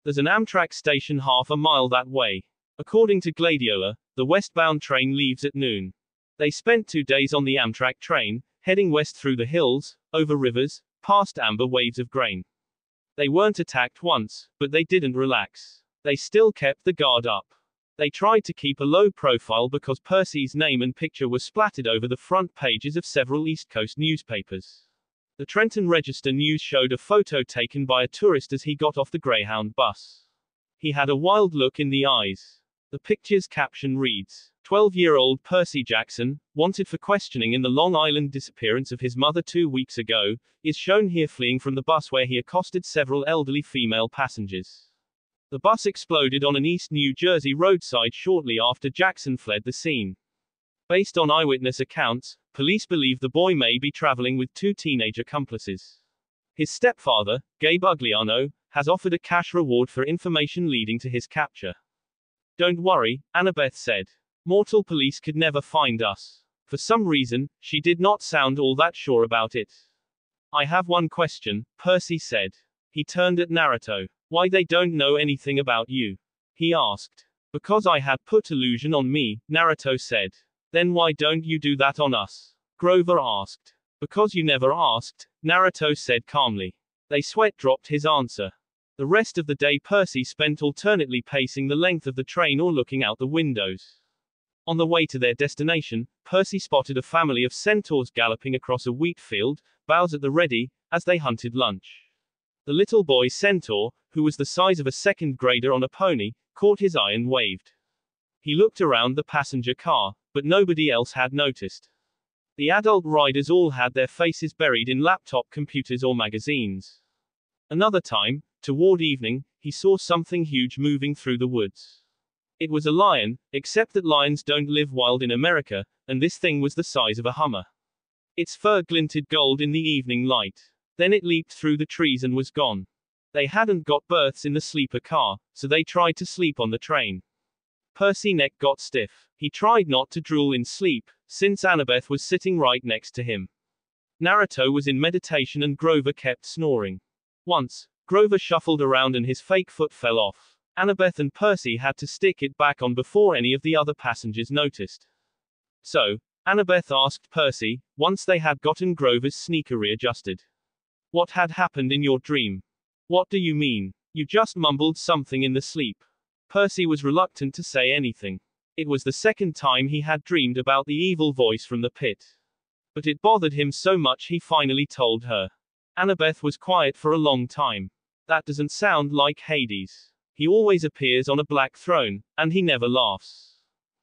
There's an Amtrak station half a mile that way. According to Gladiola, the westbound train leaves at noon. They spent 2 days on the Amtrak train, heading west through the hills, over rivers, past amber waves of grain. They weren't attacked once, but they didn't relax. They still kept the guard up. They tried to keep a low profile because Percy's name and picture were splattered over the front pages of several East Coast newspapers. The Trenton Register News showed a photo taken by a tourist as he got off the Greyhound bus. He had a wild look in the eyes. The picture's caption reads, 12-year-old Percy Jackson, wanted for questioning in the Long Island disappearance of his mother 2 weeks ago, is shown here fleeing from the bus where he accosted several elderly female passengers. The bus exploded on an East New Jersey roadside shortly after Jackson fled the scene. Based on eyewitness accounts, police believe the boy may be traveling with 2 teenage accomplices. His stepfather, Gabe Ugliano, has offered a cash reward for information leading to his capture. Don't worry, Annabeth said. Mortal police could never find us. For some reason, she did not sound all that sure about it. I have one question, Percy said. He turned at Naruto. Why they don't know anything about you? He asked. Because I had put illusion on me, Naruto said. Then why don't you do that on us? Grover asked. Because you never asked, Naruto said calmly. They sweat dropped his answer. The rest of the day Percy spent alternately pacing the length of the train or looking out the windows. On the way to their destination, Percy spotted a family of centaurs galloping across a wheat field, bows at the ready, as they hunted lunch. The little boy centaur, who was the size of a second grader on a pony, caught his eye and waved. He looked around the passenger car, but nobody else had noticed. The adult riders all had their faces buried in laptop computers or magazines. Another time, toward evening, he saw something huge moving through the woods. It was a lion, except that lions don't live wild in America, and this thing was the size of a Hummer. Its fur glinted gold in the evening light. Then it leaped through the trees and was gone. They hadn't got berths in the sleeper car, so they tried to sleep on the train. Percy's neck got stiff. He tried not to drool in sleep, since Annabeth was sitting right next to him. Naruto was in meditation and Grover kept snoring. Once, Grover shuffled around and his fake foot fell off. Annabeth and Percy had to stick it back on before any of the other passengers noticed. So, Annabeth asked Percy, once they had gotten Grover's sneaker readjusted. What had happened in your dream? What do you mean? You just mumbled something in the sleep. Percy was reluctant to say anything. It was the second time he had dreamed about the evil voice from the pit. But it bothered him so much he finally told her. Annabeth was quiet for a long time. That doesn't sound like Hades. He always appears on a black throne, and he never laughs.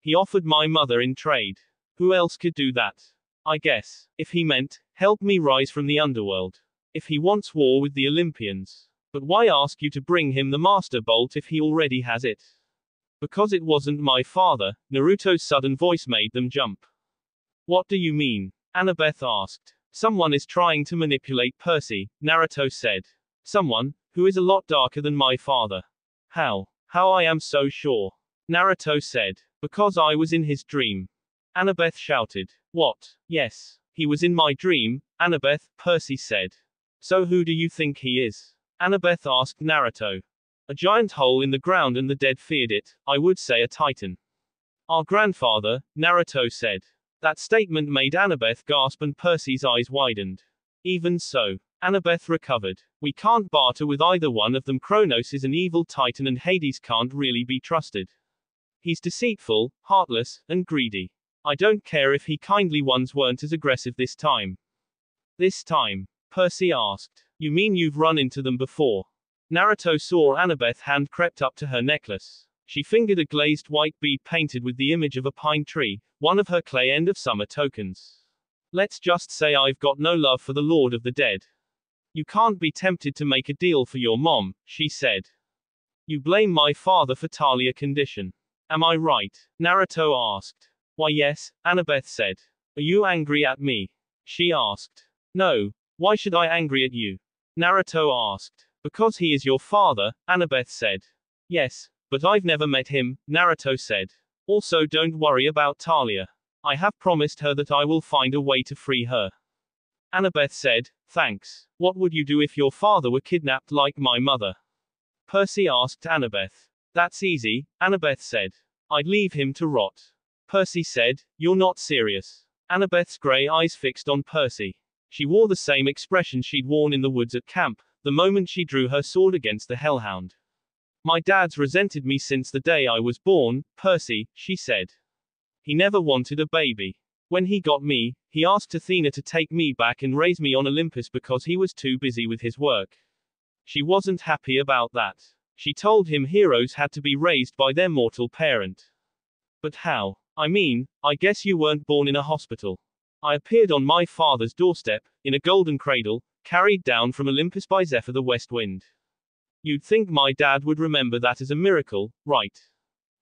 He offered my mother in trade. Who else could do that? I guess, if he meant, help me rise from the underworld. If he wants war with the Olympians. But why ask you to bring him the Master Bolt if he already has it? Because it wasn't my father, Naruto's sudden voice made them jump. What do you mean? Annabeth asked. Someone is trying to manipulate Percy, Naruto said. Someone, who is a lot darker than my father. How? How I am so sure. Naruto said. Because I was in his dream. Annabeth shouted. What? Yes. He was in my dream, Annabeth, Percy said. So who do you think he is? Annabeth asked Naruto. A giant hole in the ground and the dead feared it, I would say a titan. Our grandfather, Naruto said. That statement made Annabeth gasp and Percy's eyes widened. Even so, Annabeth recovered. We can't barter with either one of them. Kronos is an evil titan and Hades can't really be trusted. He's deceitful, heartless, and greedy. I don't care if he kindly ones weren't as aggressive this time. This time? Percy asked. You mean you've run into them before? Naruto saw Annabeth's hand crept up to her necklace. She fingered a glazed white bead painted with the image of a pine tree, one of her clay end of summer tokens. Let's just say I've got no love for the Lord of the Dead. You can't be tempted to make a deal for your mom, she said. You blame my father for Talia's condition. Am I right? Naruto asked. Why yes, Annabeth said. Are you angry at me? She asked. No. Why should I angry at you? Naruto asked. Because he is your father, Annabeth said. Yes, but I've never met him, Naruto said. Also don't worry about Talia. I have promised her that I will find a way to free her. Annabeth said, thanks. What would you do if your father were kidnapped like my mother? Percy asked Annabeth. That's easy, Annabeth said. I'd leave him to rot. Percy said, you're not serious. Annabeth's grey eyes fixed on Percy. She wore the same expression she'd worn in the woods at camp, the moment she drew her sword against the hellhound. My dad's resented me since the day I was born, Percy, she said. He never wanted a baby. When he got me, he asked Athena to take me back and raise me on Olympus because he was too busy with his work. She wasn't happy about that. She told him heroes had to be raised by their mortal parent. But how? I mean, I guess you weren't born in a hospital. I appeared on my father's doorstep, in a golden cradle, carried down from Olympus by Zephyr the west wind. You'd think my dad would remember that as a miracle, right?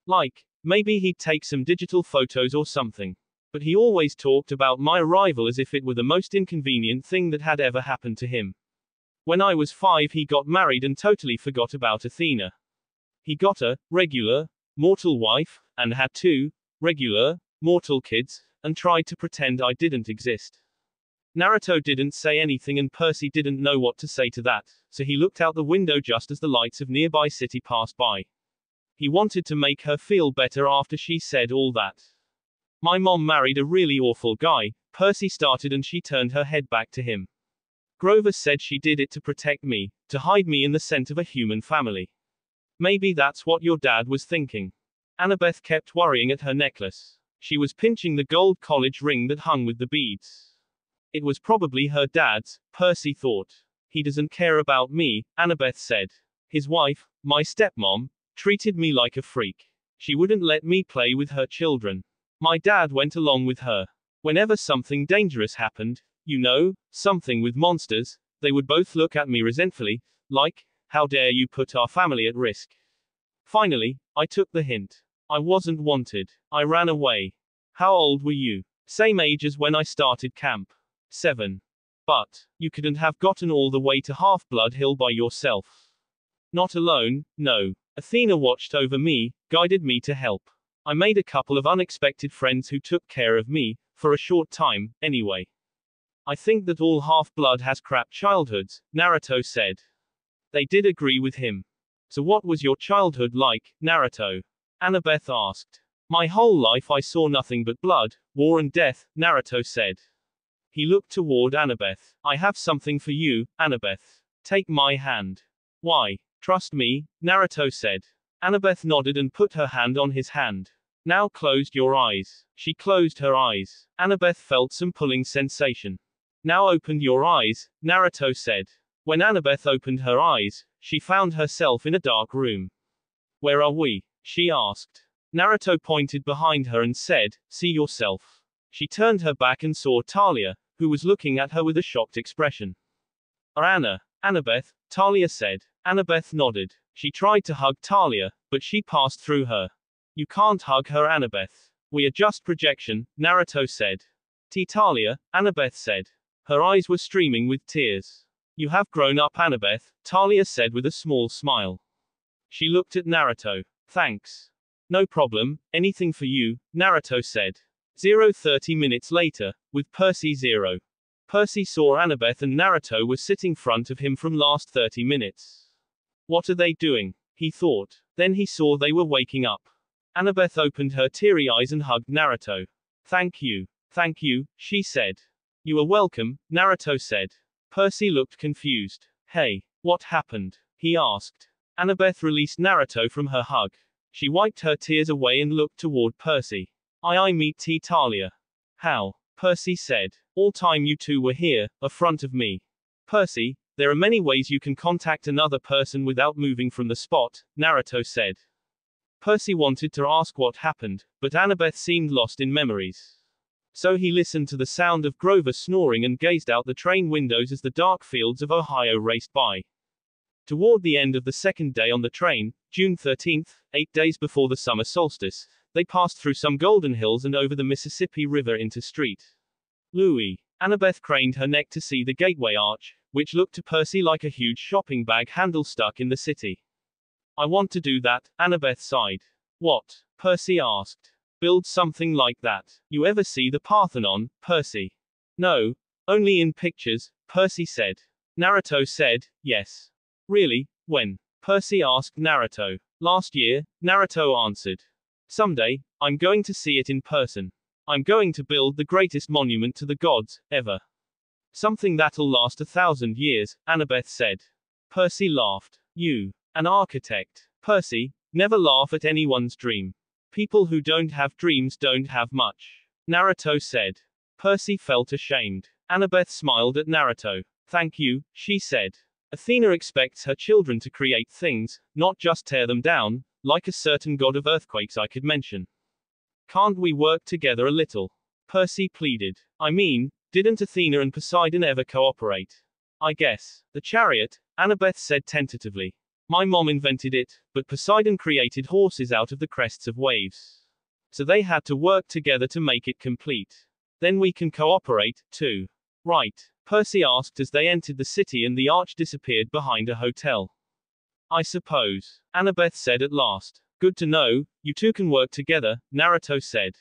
Like, maybe he'd take some digital photos or something. But he always talked about my arrival as if it were the most inconvenient thing that had ever happened to him. When I was 5 he got married and totally forgot about Athena. He got a regular, mortal wife, and had 2 regular, mortal kids, and tried to pretend I didn't exist. Naruto didn't say anything and Percy didn't know what to say to that, so he looked out the window just as the lights of nearby city passed by. He wanted to make her feel better after she said all that. My mom married a really awful guy, Percy started and she turned her head back to him. Grover said she did it to protect me, to hide me in the scent of a human family. Maybe that's what your dad was thinking. Annabeth kept worrying at her necklace. She was pinching the gold college ring that hung with the beads. It was probably her dad's, Percy thought. He doesn't care about me, Annabeth said. His wife, my stepmom, treated me like a freak. She wouldn't let me play with her children. My dad went along with her. Whenever something dangerous happened, you know, something with monsters, they would both look at me resentfully, like, how dare you put our family at risk. Finally, I took the hint. I wasn't wanted. I ran away. How old were you? Same age as when I started camp. 7. But, you couldn't have gotten all the way to Half-Blood Hill by yourself. Not alone, no. Athena watched over me, guided me to help. I made a couple of unexpected friends who took care of me, for a short time, anyway. I think that all Half-Blood has crap childhoods, Naruto said. They did agree with him. So what was your childhood like, Naruto? Annabeth asked. My whole life I saw nothing but blood, war and death, Naruto said. He looked toward Annabeth. I have something for you, Annabeth. Take my hand. Why? Trust me, Naruto said. Annabeth nodded and put her hand on his hand. Now close your eyes. She closed her eyes. Annabeth felt some pulling sensation. Now open your eyes, Naruto said. When Annabeth opened her eyes, she found herself in a dark room. Where are we? She asked. Naruto pointed behind her and said, see yourself. She turned her back and saw Talia, who was looking at her with a shocked expression. Anna, Annabeth, Talia said. Annabeth nodded. She tried to hug Talia, but she passed through her. You can't hug her, Annabeth. We are just projection, Naruto said. Talia, Annabeth said. Her eyes were streaming with tears. You have grown up, Annabeth, Talia said with a small smile. She looked at Naruto. Thanks. No problem, anything for you, Naruto said. 30 minutes later, with Percy 0. Percy saw Annabeth and Naruto were sitting front of him from last 30 minutes. What are they doing? He thought. Then he saw they were waking up. Annabeth opened her teary eyes and hugged Naruto. Thank you. Thank you, she said. You are welcome, Naruto said. Percy looked confused. Hey, what happened? He asked. Annabeth released Naruto from her hug. She wiped her tears away and looked toward Percy. I meet Talia. How? Percy said. All time you two were here, in front of me. Percy, there are many ways you can contact another person without moving from the spot, Naruto said. Percy wanted to ask what happened, but Annabeth seemed lost in memories. So he listened to the sound of Grover snoring and gazed out the train windows as the dark fields of Ohio raced by. Toward the end of the second day on the train, June 13th, 8 days before the summer solstice, they passed through some golden hills and over the Mississippi River into St. Louis. Annabeth craned her neck to see the gateway arch, which looked to Percy like a huge shopping bag handle stuck in the city. I want to do that, Annabeth sighed. What? Percy asked. Build something like that. You ever see the Parthenon, Percy? No. Only in pictures, Percy said. Naruto said, yes. Really? When? Percy asked Naruto. Last year, Naruto answered. Someday, I'm going to see it in person. I'm going to build the greatest monument to the gods, ever. Something that'll last 1,000 years, Annabeth said. Percy laughed. You. An architect. Percy, never laugh at anyone's dream. People who don't have dreams don't have much. Naruto said. Percy felt ashamed. Annabeth smiled at Naruto. Thank you, she said. Athena expects her children to create things, not just tear them down, like a certain god of earthquakes I could mention. Can't we work together a little? Percy pleaded. I mean, didn't Athena and Poseidon ever cooperate? I guess. The chariot, Annabeth said tentatively. My mom invented it, but Poseidon created horses out of the crests of waves. So they had to work together to make it complete. Then we can cooperate, too. Right? Percy asked as they entered the city and the arch disappeared behind a hotel. I suppose. Annabeth said at last. Good to know, you two can work together, Naruto said.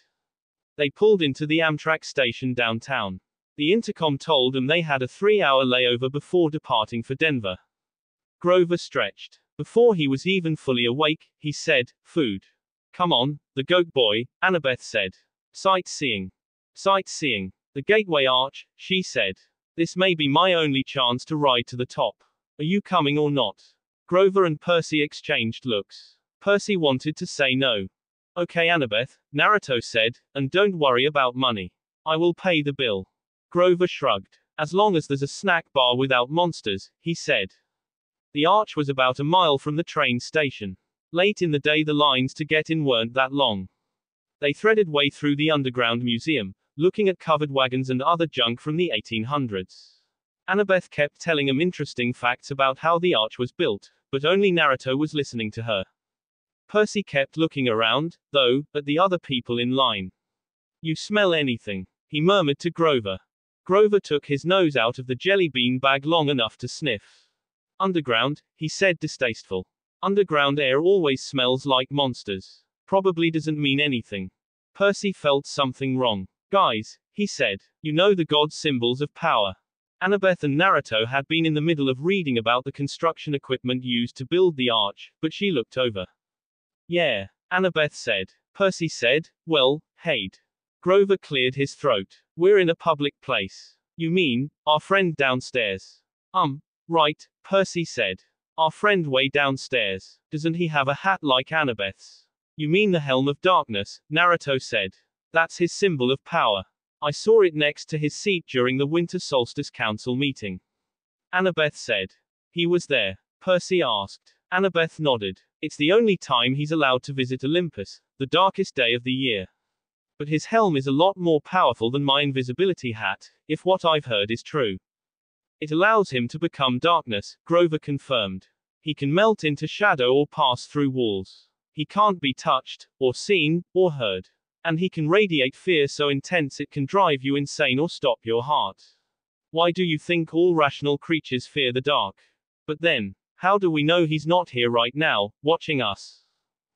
They pulled into the Amtrak station downtown. The intercom told them they had a 3-hour layover before departing for Denver. Grover stretched. Before he was even fully awake, he said, food. Come on, the goat boy, Annabeth said. Sightseeing. Sightseeing. The gateway arch, she said. This may be my only chance to ride to the top. Are you coming or not? Grover and Percy exchanged looks. Percy wanted to say no. Okay, Annabeth, Naruto said, and don't worry about money. I will pay the bill. Grover shrugged. As long as there's a snack bar without monsters, he said. The arch was about a mile from the train station. Late in the day the lines to get in weren't that long. They threaded way through the underground museum, looking at covered wagons and other junk from the 1800s. Annabeth kept telling him interesting facts about how the arch was built, but only Naruto was listening to her. Percy kept looking around, though, at the other people in line. You smell anything? He murmured to Grover. Grover took his nose out of the jelly bean bag long enough to sniff. Underground, he said distasteful. Underground air always smells like monsters. Probably doesn't mean anything. Percy felt something wrong. Guys, he said, you know the god's symbols of power. Annabeth and Naruto had been in the middle of reading about the construction equipment used to build the arch, but she looked over. Yeah, Annabeth said. Percy said, well, Hade. Grover cleared his throat. We're in a public place. You mean, our friend downstairs? Right, Percy said. Our friend way downstairs. Doesn't he have a hat like Annabeth's? You mean the Helm of Darkness, Naruto said. That's his symbol of power. I saw it next to his seat during the Winter Solstice Council meeting. Annabeth said. He was there? Percy asked. Annabeth nodded. It's the only time he's allowed to visit Olympus, the darkest day of the year. But his helm is a lot more powerful than my invisibility hat, if what I've heard is true. It allows him to become darkness, Grover confirmed. He can melt into shadow or pass through walls. He can't be touched, or seen, or heard. And he can radiate fear so intense it can drive you insane or stop your heart. Why do you think all rational creatures fear the dark? But then, how do we know he's not here right now, watching us?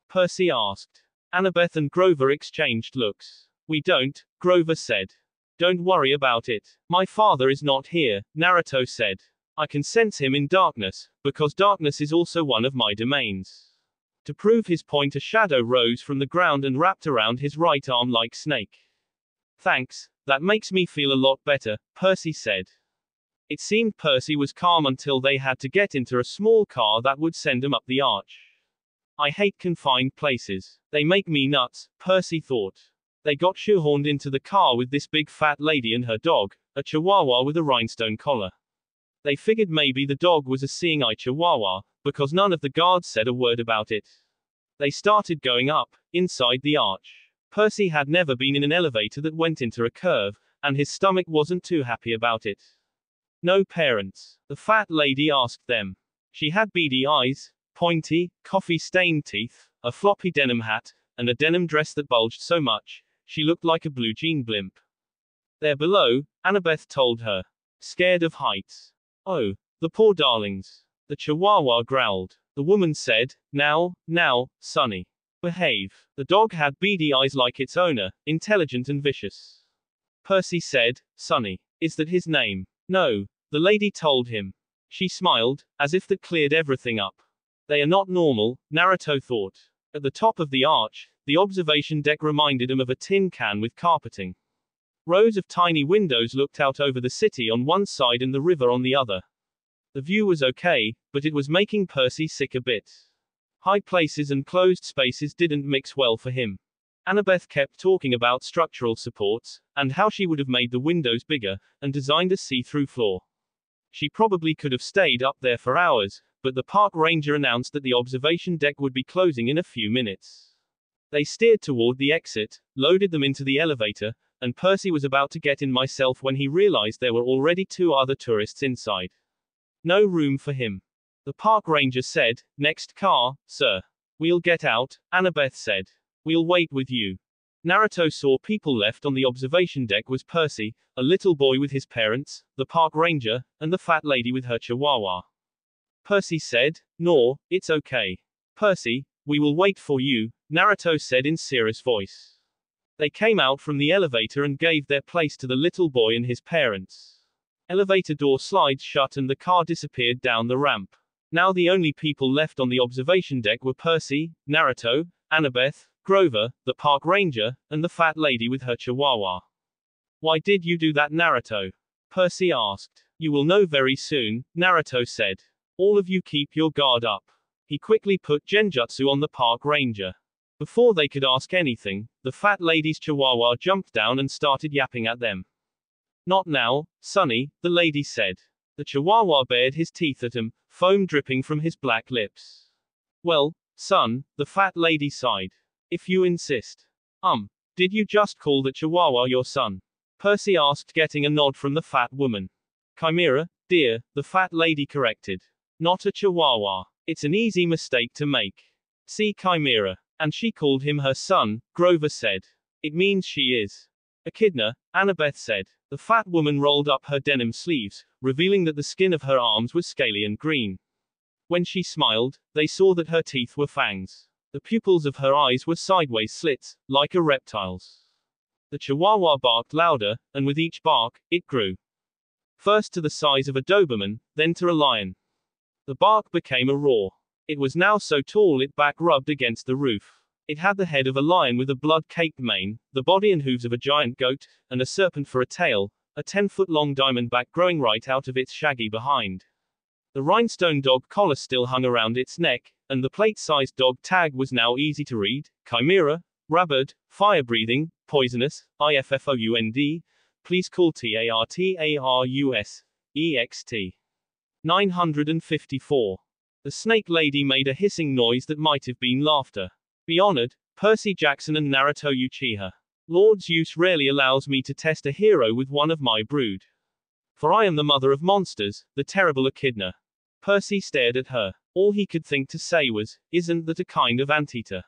Percy asked. Annabeth and Grover exchanged looks. We don't, Grover said. Don't worry about it. My father is not here, Naruto said. I can sense him in darkness, because darkness is also one of my domains. To prove his point, a shadow rose from the ground and wrapped around his right arm like snake. Thanks, that makes me feel a lot better, Percy said. It seemed Percy was calm until they had to get into a small car that would send him up the arch. I hate confined places. They make me nuts, Percy thought. They got shoehorned into the car with this big fat lady and her dog, a chihuahua with a rhinestone collar. They figured maybe the dog was a seeing-eye chihuahua, because none of the guards said a word about it. They started going up, inside the arch. Percy had never been in an elevator that went into a curve, and his stomach wasn't too happy about it. No parents? The fat lady asked them. She had beady eyes, pointy, coffee-stained teeth, a floppy denim hat, and a denim dress that bulged so much, she looked like a blue jean blimp. There below, Annabeth told her. Scared of heights. Oh, the poor darlings. The chihuahua growled. The woman said, now, Sonny. Behave. The dog had beady eyes like its owner, intelligent and vicious. Percy said, Sonny. Is that his name? No. The lady told him. She smiled, as if that cleared everything up. They are not normal, Naruto thought. At the top of the arch, the observation deck reminded him of a tin can with carpeting. Rows of tiny windows looked out over the city on one side and the river on the other. The view was okay, but it was making Percy sick a bit. High places and closed spaces didn't mix well for him. Annabeth kept talking about structural supports, and how she would have made the windows bigger, and designed a see-through floor. She probably could have stayed up there for hours, but the park ranger announced that the observation deck would be closing in a few minutes. They steered toward the exit, loaded them into the elevator, and Percy was about to get in myself when he realized there were already 2 other tourists inside. No room for him. The park ranger said, next car, sir. We'll get out, Annabeth said. We'll wait with you. Naruto saw people left on the observation deck was Percy, a little boy with his parents, the park ranger, and the fat lady with her chihuahua. Percy said, no, it's okay. Percy, we will wait for you, Naruto said in serious voice. They came out from the elevator and gave their place to the little boy and his parents. Elevator door slides shut and the car disappeared down the ramp. Now the only people left on the observation deck were Percy, Naruto, Annabeth, Grover, the park ranger, and the fat lady with her chihuahua. Why did you do that, Naruto? Percy asked. You will know very soon, Naruto said. All of you keep your guard up. He quickly put genjutsu on the park ranger. Before they could ask anything, the fat lady's chihuahua jumped down and started yapping at them. Not now, Sonny, the lady said. The chihuahua bared his teeth at him, foam dripping from his black lips. Well, son, the fat lady sighed. If you insist. Did you just call the chihuahua your son? Percy asked, getting a nod from the fat woman. Chimera, dear, the fat lady corrected. Not a chihuahua. It's an easy mistake to make. See, Chimera. And she called him her son, Grover said. It means she is. Echidna, Annabeth said. The fat woman rolled up her denim sleeves, revealing that the skin of her arms was scaly and green. When she smiled, they saw that her teeth were fangs. The pupils of her eyes were sideways slits, like a reptile's. The chihuahua barked louder, and with each bark, it grew. First to the size of a Doberman, then to a lion. The bark became a roar. It was now so tall it back rubbed against the roof. It had the head of a lion with a blood-caked mane, the body and hooves of a giant goat, and a serpent for a tail, a 10-foot-long diamond back growing right out of its shaggy behind. The rhinestone dog collar still hung around its neck, and the plate-sized dog tag was now easy to read. Chimera, rabid, fire-breathing, poisonous, IFFOUND, please call TARTARUS, EXT. 954. The snake lady made a hissing noise that might have been laughter. Be honored, Percy Jackson and Naruto Uchiha. Lord Zeus rarely allows me to test a hero with one of my brood. For I am the mother of monsters, the terrible Echidna. Percy stared at her. All he could think to say was, isn't that a kind of anteater?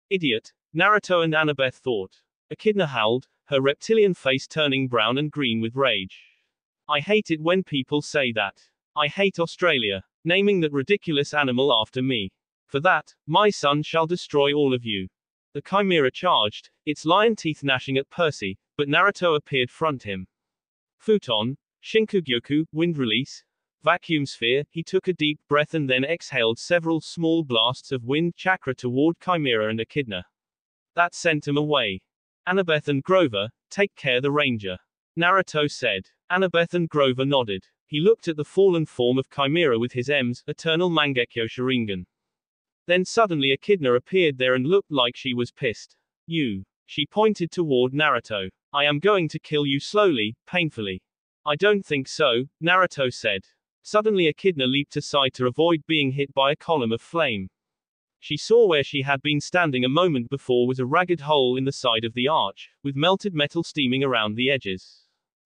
Idiot, Naruto and Annabeth thought. Echidna howled, her reptilian face turning brown and green with rage. I hate it when people say that. I hate Australia, naming that ridiculous animal after me. For that, my son shall destroy all of you. The chimera charged, its lion teeth gnashing at Percy, but Naruto appeared front him. Futon, Shinkugyoku, wind release, vacuum sphere, he took a deep breath and then exhaled several small blasts of wind chakra toward Chimera and Echidna. That sent him away. Annabeth and Grover, take care the ranger. Naruto said. Annabeth and Grover nodded. He looked at the fallen form of Chimera with his M's eternal Mangekyo Sharingan. Then suddenly Echidna appeared there and looked like she was pissed. You. She pointed toward Naruto. I am going to kill you slowly, painfully. I don't think so, Naruto said. Suddenly Echidna leaped aside to avoid being hit by a column of flame. She saw where she had been standing a moment before was a ragged hole in the side of the arch, with melted metal steaming around the edges.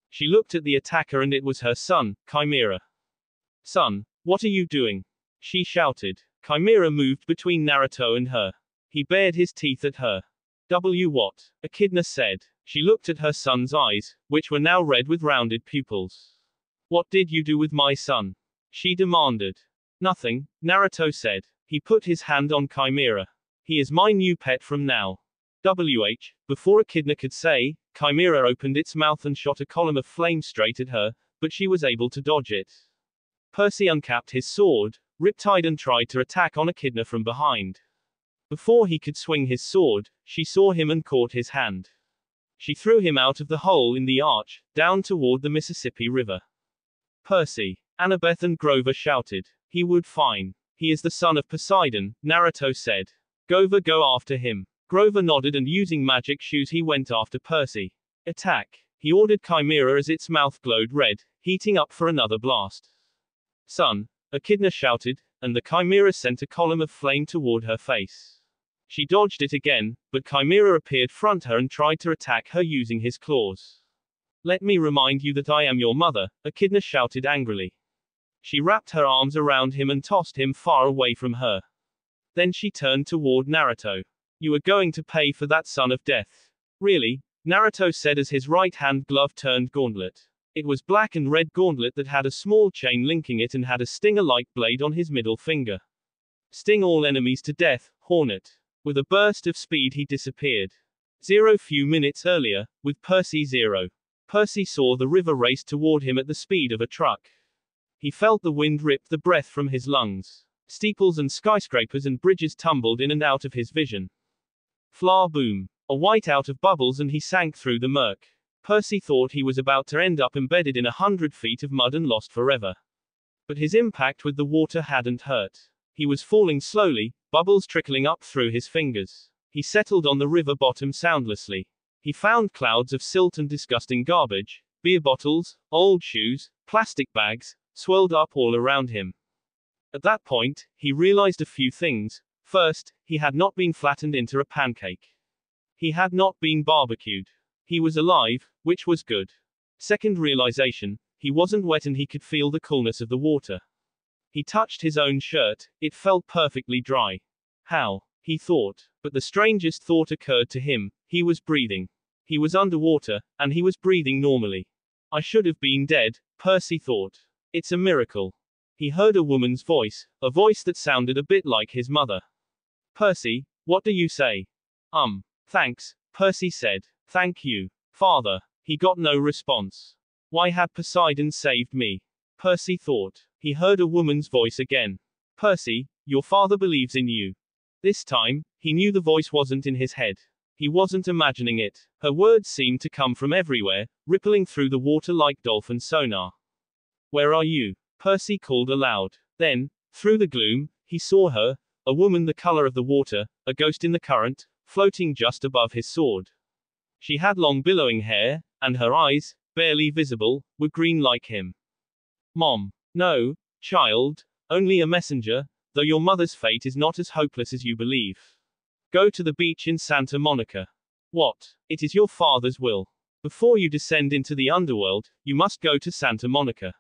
She looked at the attacker and it was her son, Chimera. Son, what are you doing? She shouted. Chimera moved between Naruto and her. He bared his teeth at her. What? Echidna said. She looked at her son's eyes, which were now red with rounded pupils. What did you do with my son? She demanded. Nothing, Naruto said. He put his hand on Chimera. He is my new pet from now. Before Echidna could say, Chimera opened its mouth and shot a column of flame straight at her, but she was able to dodge it. Percy uncapped his sword, riptide and tried to attack on Echidna from behind. Before he could swing his sword, she saw him and caught his hand. She threw him out of the hole in the arch, down toward the Mississippi River. Percy. Annabeth and Grover shouted. He would fine. He is the son of Poseidon, Naruto said. Grover go after him. Grover nodded and using magic shoes he went after Percy. Attack. He ordered Chimera as its mouth glowed red, heating up for another blast. Son. Echidna shouted, and the Chimera sent a column of flame toward her face. She dodged it again, but Chimera appeared front her and tried to attack her using his claws. Let me remind you that I am your mother, Echidna shouted angrily. She wrapped her arms around him and tossed him far away from her. Then she turned toward Naruto. You are going to pay for that, son of death. Really? Naruto said as his right-hand glove turned gauntlet. It was black and red gauntlet that had a small chain linking it and had a stinger-like blade on his middle finger. Sting all enemies to death, Hornet. With a burst of speed he disappeared. Few minutes earlier, with Percy 0. Percy saw the river race toward him at the speed of a truck. He felt the wind rip the breath from his lungs. Steeples and skyscrapers and bridges tumbled in and out of his vision. Flar boom. A white out of bubbles and he sank through the murk. Percy thought he was about to end up embedded in 100 feet of mud and lost forever. But his impact with the water hadn't hurt. He was falling slowly, bubbles trickling up through his fingers. He settled on the river bottom soundlessly. He found clouds of silt and disgusting garbage, beer bottles, old shoes, plastic bags, swirled up all around him. At that point, he realized a few things. First, he had not been flattened into a pancake. He had not been barbecued. He was alive, which was good. Second realization, he wasn't wet and he could feel the coolness of the water. He touched his own shirt, it felt perfectly dry. How? He thought. But the strangest thought occurred to him, he was breathing. He was underwater, and he was breathing normally. I should have been dead, Percy thought. It's a miracle. He heard a woman's voice, a voice that sounded a bit like his mother. Percy, what do you say? Thanks, Percy said. Thank you, father. He got no response. Why had Poseidon saved me? Percy thought. He heard a woman's voice again. Percy, your father believes in you. This time, he knew the voice wasn't in his head. He wasn't imagining it. Her words seemed to come from everywhere, rippling through the water like dolphin sonar. Where are you? Percy called aloud. Then, through the gloom, he saw her, a woman the color of the water, a ghost in the current, floating just above his sword. She had long billowing hair, and her eyes, barely visible, were green like him. Mom. No, child, only a messenger, though your mother's fate is not as hopeless as you believe. Go to the beach in Santa Monica. What? It is your father's will. Before you descend into the underworld, you must go to Santa Monica.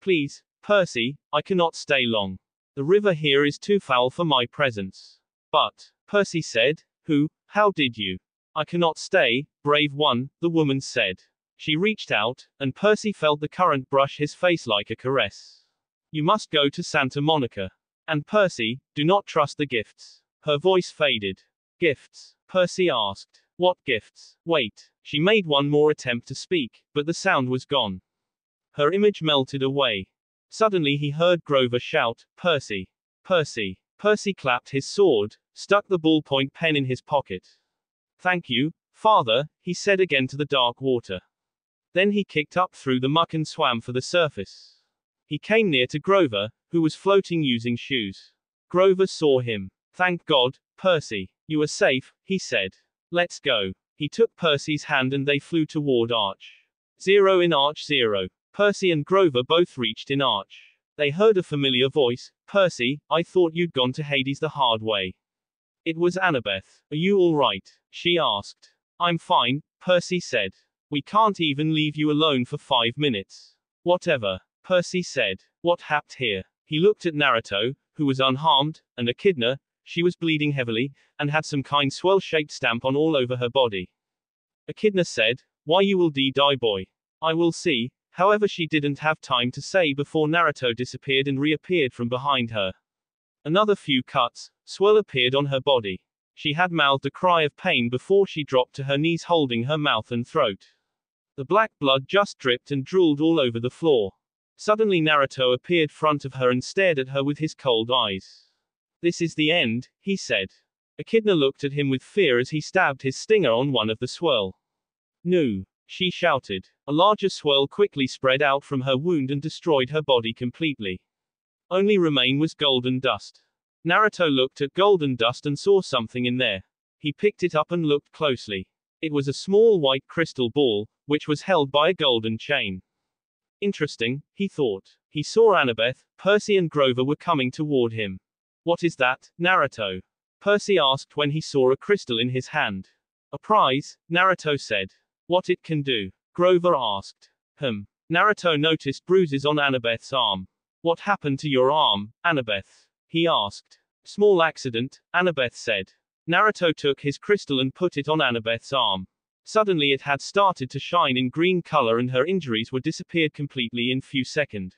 Please, Percy, I cannot stay long. The river here is too foul for my presence. But, Percy said, how did you? I cannot stay, brave one, the woman said. She reached out, and Percy felt the current brush his face like a caress. You must go to Santa Monica. And Percy, do not trust the gifts. Her voice faded. Gifts? Percy asked. What gifts? Wait. She made one more attempt to speak, but the sound was gone. Her image melted away. Suddenly he heard Grover shout, Percy! Percy! Percy clapped his sword, stuck the ballpoint pen in his pocket. Thank you, father, he said again to the dark water. Then he kicked up through the muck and swam for the surface. He came near to Grover, who was floating using shoes. Grover saw him. Thank God, Percy. You are safe, he said. Let's go. He took Percy's hand and they flew toward Arch 0 in Arch 0. Percy and Grover both reached in Arch. They heard a familiar voice. Percy, I thought you'd gone to Hades the hard way. It was Annabeth. Are you all right? She asked. I'm fine, Percy said. We can't even leave you alone for 5 minutes. Whatever. Percy said. What happened here? He looked at Naruto, who was unharmed, and Echidna. She was bleeding heavily, and had some kind swell-shaped stamp on all over her body. Echidna said, Why you will die boy. I will see. However, she didn't have time to say before Naruto disappeared and reappeared from behind her. Another few cuts, swell appeared on her body. She had mouthed a cry of pain before she dropped to her knees holding her mouth and throat. The black blood just dripped and drooled all over the floor. Suddenly Naruto appeared front of her and stared at her with his cold eyes. This is the end, he said. Echidna looked at him with fear as he stabbed his stinger on one of the swirl. No, she shouted. A larger swirl quickly spread out from her wound and destroyed her body completely. Only remain was golden dust. Naruto looked at golden dust and saw something in there. He picked it up and looked closely. It was a small white crystal ball, which was held by a golden chain. Interesting, he thought. He saw Annabeth, Percy and Grover were coming toward him. What is that, Naruto? Percy asked when he saw a crystal in his hand. A prize, Naruto said. What it can do? Grover asked. Naruto noticed bruises on Annabeth's arm. What happened to your arm, Annabeth? He asked. Small accident, Annabeth said. Naruto took his crystal and put it on Annabeth's arm. Suddenly it had started to shine in green color and her injuries were disappeared completely in few seconds.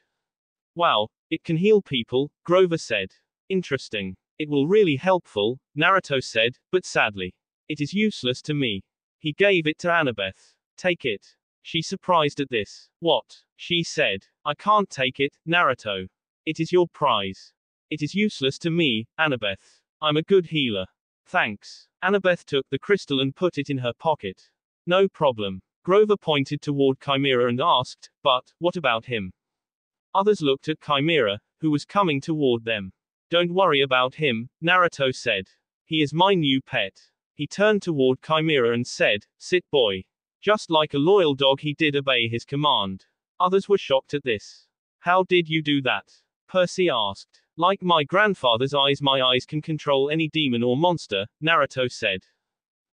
Wow, it can heal people, Grover said. Interesting. It will really helpful, Naruto said, but sadly. It is useless to me. He gave it to Annabeth. Take it. She surprised at this. What? She said. I can't take it, Naruto. It is your prize. It is useless to me, Annabeth. I'm a good healer. Thanks. Annabeth took the crystal and put it in her pocket. No problem. Grover pointed toward Chimera and asked, but, what about him? Others looked at Chimera, who was coming toward them. Don't worry about him, Naruto said. He is my new pet. He turned toward Chimera and said, sit boy. Just like a loyal dog he did obey his command. Others were shocked at this. How did you do that? Percy asked. Like my grandfather's eyes, my eyes can control any demon or monster, Naruto said.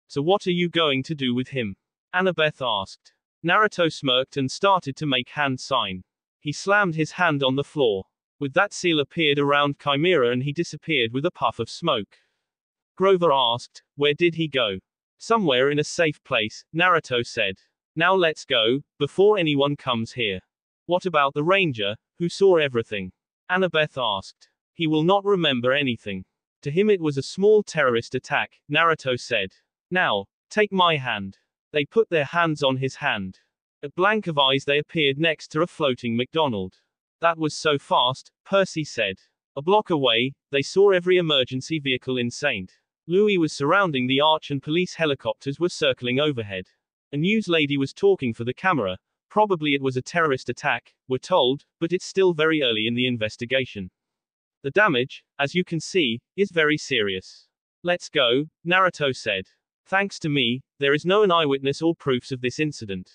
So what are you going to do with him? Annabeth asked. Naruto smirked and started to make hand sign. He slammed his hand on the floor. With that, seal appeared around Chimera and he disappeared with a puff of smoke. Grover asked, where did he go? Somewhere in a safe place, Naruto said. Now let's go, before anyone comes here. What about the ranger, who saw everything? Annabeth asked. He will not remember anything. To him it was a small terrorist attack, Naruto said. Now, take my hand. They put their hands on his hand. A blank of eyes they appeared next to a floating McDonald. That was so fast, Percy said. A block away, they saw every emergency vehicle in St. Louis was surrounding the arch and police helicopters were circling overhead. A news lady was talking for the camera. Probably it was a terrorist attack, we're told, but it's still very early in the investigation. The damage, as you can see, is very serious. Let's go, Naruto said. Thanks to me, there is no eyewitness or proofs of this incident.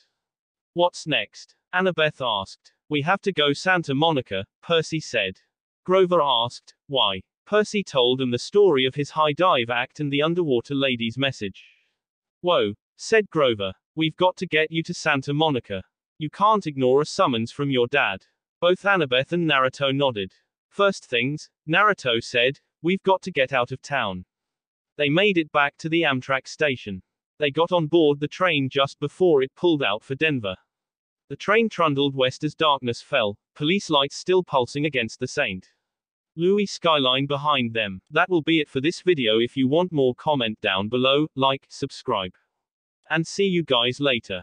What's next? Annabeth asked. We have to go Santa Monica, Percy said. Grover asked, why? Percy told them the story of his high dive act and the underwater lady's message. Whoa, said Grover. We've got to get you to Santa Monica. You can't ignore a summons from your dad. Both Annabeth and Naruto nodded. First things, Naruto said, we've got to get out of town. They made it back to the Amtrak station. They got on board the train just before it pulled out for Denver. The train trundled west as darkness fell, police lights still pulsing against the St. Louis skyline behind them. That will be it for this video. If you want more, comment down below, like, subscribe. And see you guys later.